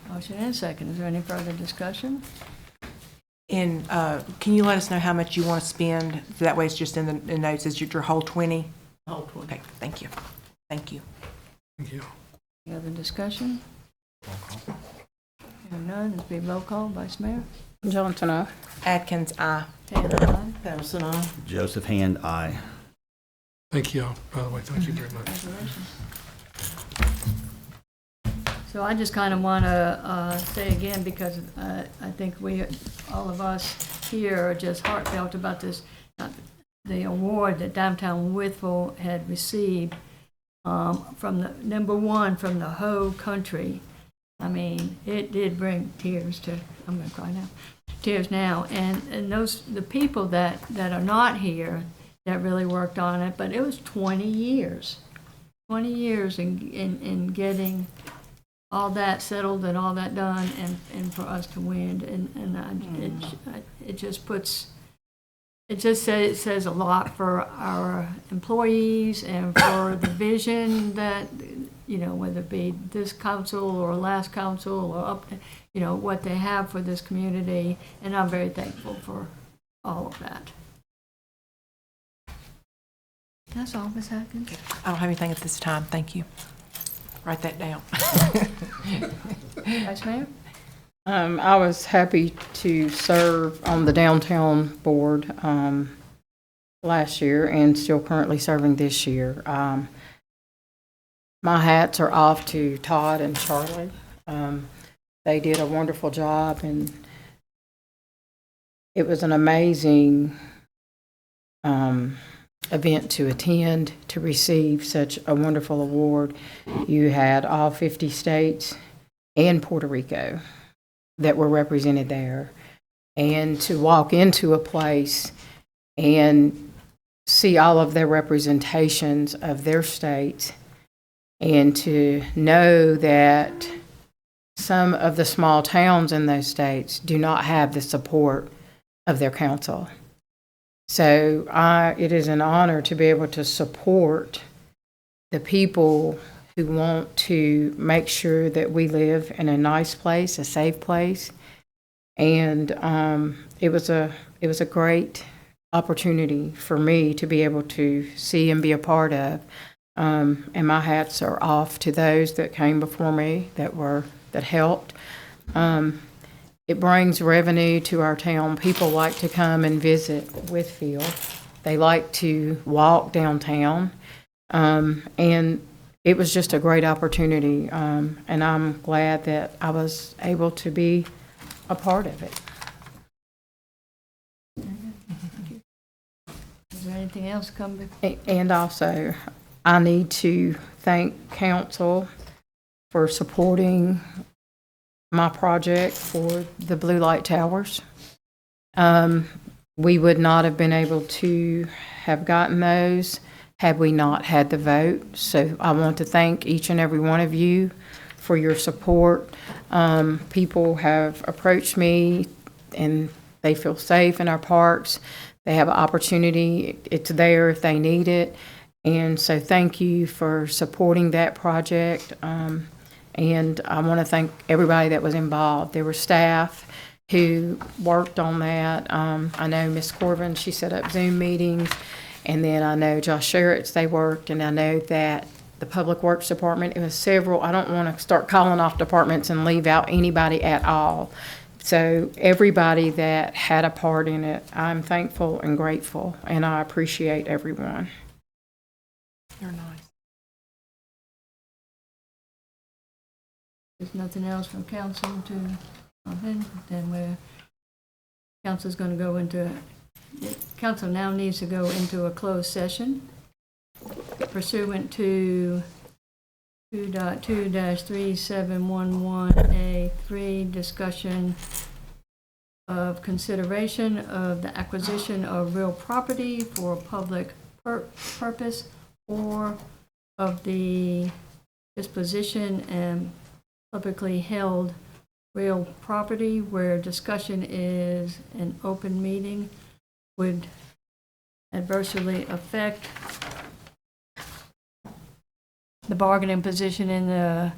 [SPEAKER 1] Motion and a second. Is there any further discussion?
[SPEAKER 3] And can you let us know how much you want to spend? That way it's just in the notes. Is your whole 20?
[SPEAKER 7] Whole 20.
[SPEAKER 3] Okay, thank you. Thank you.
[SPEAKER 16] Thank you.
[SPEAKER 1] Any other discussion? Hearing none, it's be roll call. Vice Mayor?
[SPEAKER 4] Johnson, aye.
[SPEAKER 3] Atkins, aye.
[SPEAKER 7] Patterson, aye.
[SPEAKER 5] Joseph Hand, aye.
[SPEAKER 16] Thank you all, by the way. Thank you very much.
[SPEAKER 1] So I just kind of want to say again, because I think all of us here are just heartfelt about this, the award that Downtown Wytheville had received from the #1 from the whole country. I mean, it did bring tears to, I'm going to cry now, tears now. And the people that are not here that really worked on it, but it was 20 years in getting all that settled and all that done, and for us to win, it says a lot for our employees and for the vision that, whether it be this council or last council or up, what they have for this community, and I'm very thankful for all of that. That's all, Ms. Atkins.
[SPEAKER 3] I don't have anything at this time. Thank you. Write that down.
[SPEAKER 1] Vice Mayor?
[SPEAKER 4] I was happy to serve on the downtown board last year and still currently serving this year. My hats are off to Todd and Charlie. They did a wonderful job, and it was an amazing event to attend, to receive such a wonderful award. You had all 50 states and Puerto Rico that were represented there, and to walk into a place and see all of their representations of their states, and to know that some of the small towns in those states do not have the support of their council. So it is an honor to be able to support the people who want to make sure that we live in a nice place, a safe place. And it was a great opportunity for me to be able to see and be a part of. And my hats are off to those that came before me that helped. It brings revenue to our town. People like to come and visit Wytheville. They like to walk downtown. And it was just a great opportunity. And I'm glad that I was able to be a part of it.
[SPEAKER 1] Is there anything else come before?
[SPEAKER 4] And also, I need to thank council for supporting my project for the blue light towers. We would not have been able to have gotten those had we not had the vote. So I want to thank each and every one of you for your support. People have approached me and they feel safe in our parks. They have an opportunity. It's there if they need it. And so thank you for supporting that project. And I want to thank everybody that was involved. There were staff who worked on that. I know Ms. Corvin, she set up Zoom meetings. And then I know Josh Sherritt's, they worked. And I know that the Public Works Department, it was several. I don't want to start calling off departments and leave out anybody at all. So everybody that had a part in it, I'm thankful and grateful. And I appreciate everyone.
[SPEAKER 3] You're nice.
[SPEAKER 1] There's nothing else from council then council's going to go into, council now needs to go into a closed session pursuant to 2.2-3711A3, discussion of consideration of the acquisition of real property for public purpose, or of the disposition and publicly held real property where discussion is an open meeting would adversely affect the bargaining position in the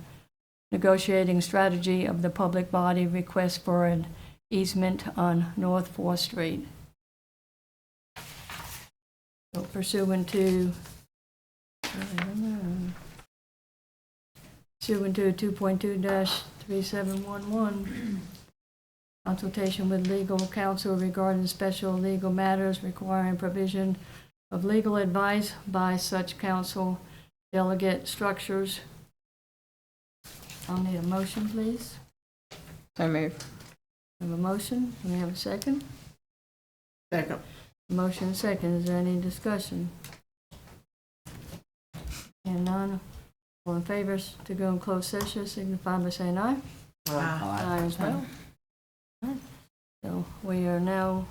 [SPEAKER 1] negotiating strategy of the public body request for an easement on North 4th Street. So pursuant to 2.2-3711, consultation with legal counsel regarding special legal matters requiring provision of legal advice by such counsel, delegate structures. I'll need a motion, please.
[SPEAKER 4] So moved.
[SPEAKER 1] We have a motion. Do we have a second?
[SPEAKER 7] Second.
[SPEAKER 1] Motion second. Is there any discussion? And none. All in favor to go in closed session, signify by saying aye. Aye as well. So we are now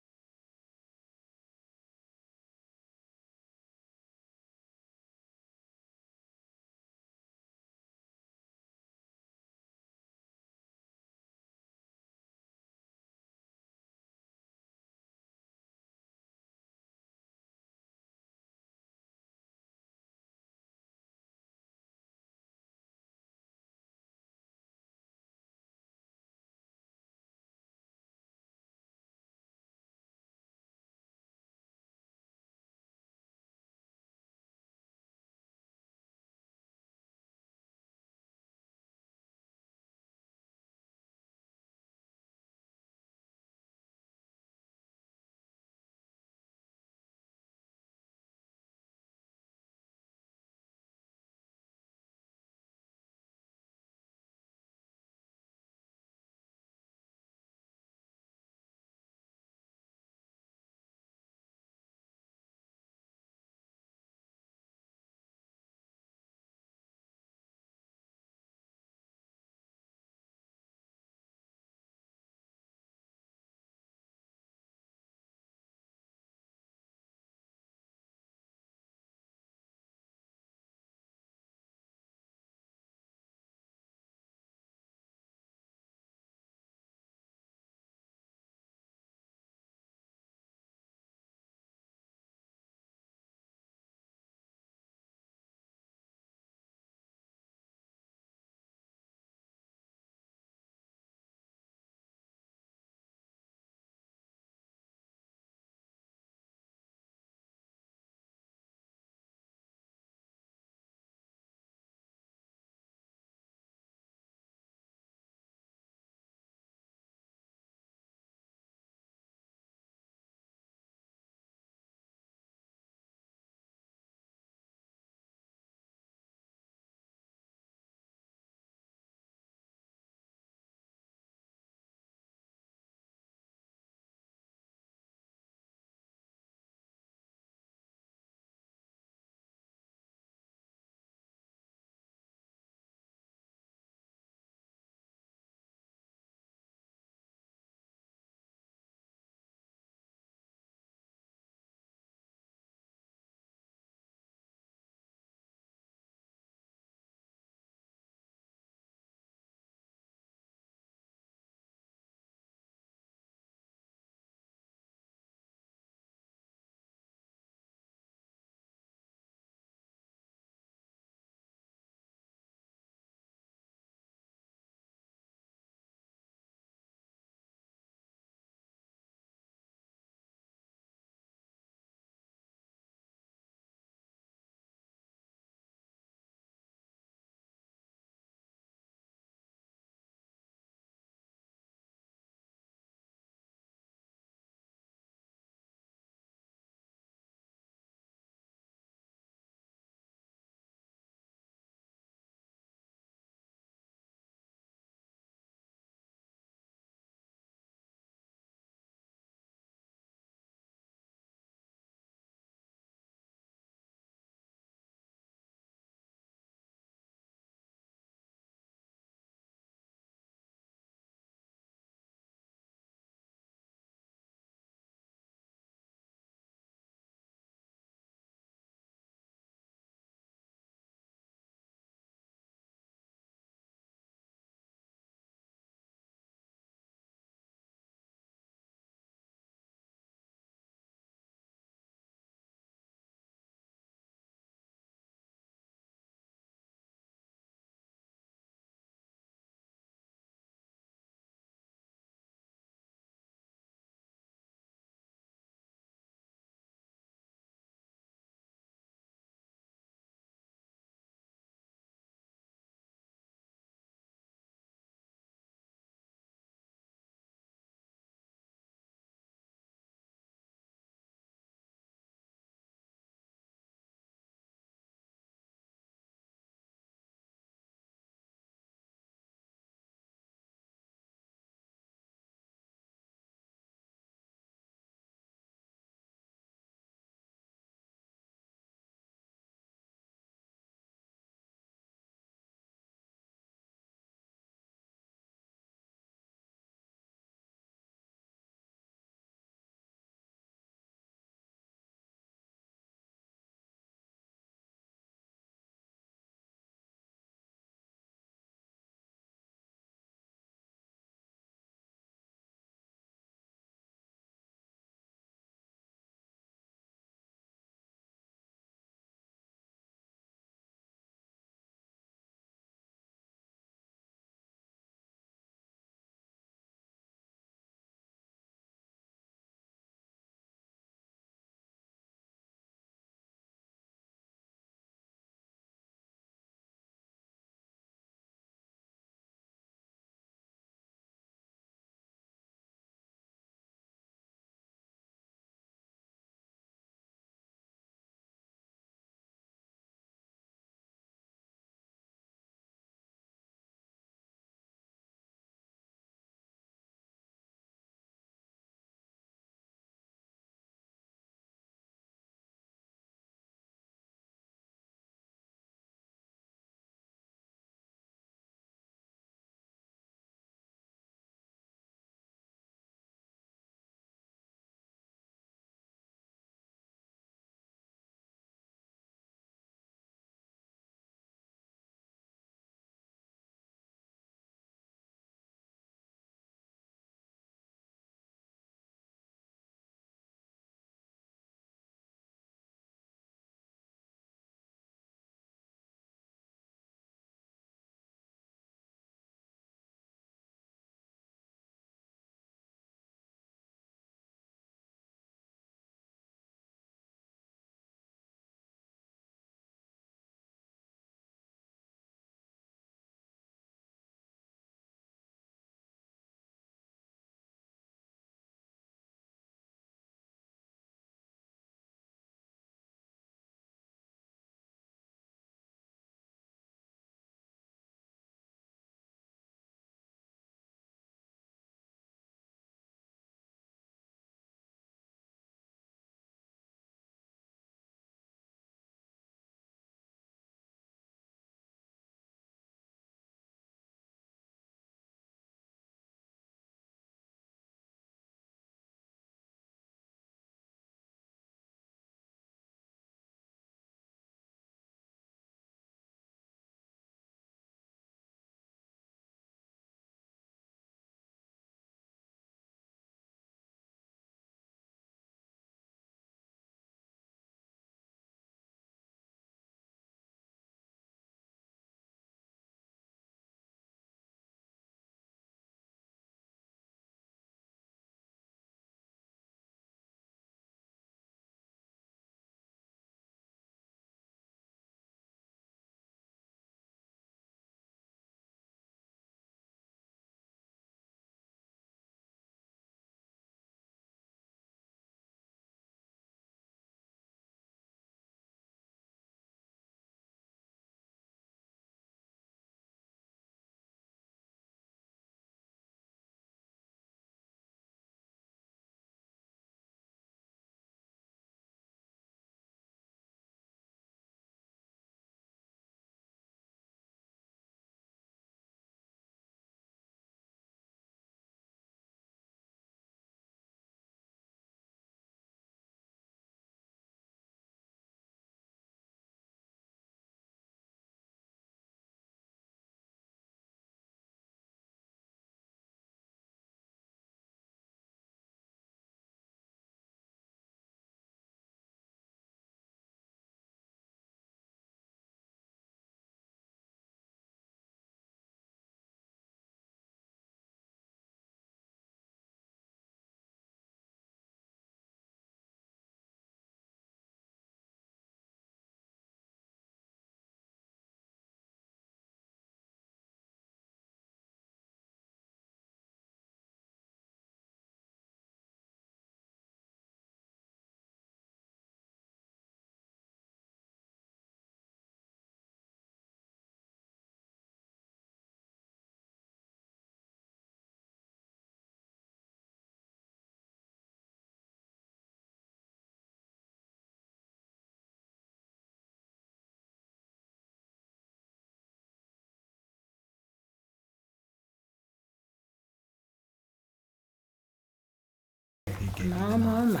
[SPEAKER 4] My.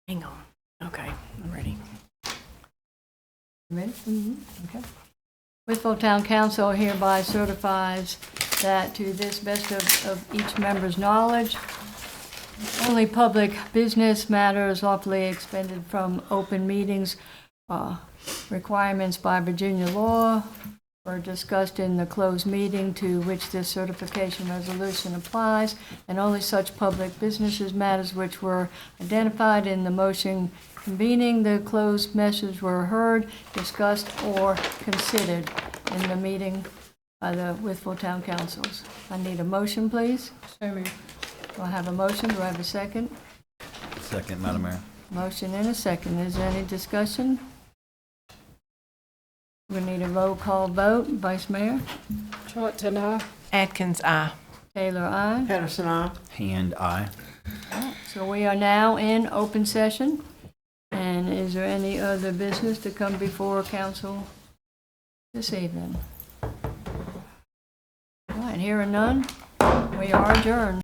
[SPEAKER 10] Hang on. Okay, I'm ready.
[SPEAKER 1] Ready? Okay. Wytheville Town Council hereby certifies that to this best of each member's knowledge, only public business matters lawfully expended from open meetings requirements by Virginia law were discussed in the closed meeting to which this certification resolution applies, and only such public businesses matters which were identified in the motion convening the closed message were heard, discussed, or considered in the meeting by the Wytheville Town Councils. I need a motion, please.
[SPEAKER 4] So moved.
[SPEAKER 1] Do I have a motion? Do I have a second?
[SPEAKER 5] Second, Madam Mayor.
[SPEAKER 1] Motion and a second. Is there any discussion? We need a roll call vote. Vice Mayor?
[SPEAKER 4] Charlton, aye.
[SPEAKER 3] Atkins, aye.
[SPEAKER 1] Taylor, aye.
[SPEAKER 7] Patterson, aye.
[SPEAKER 5] Hand aye.
[SPEAKER 1] So we are now in open session. And is there any other business to come before council this evening? All right, hearing none, we are adjourned.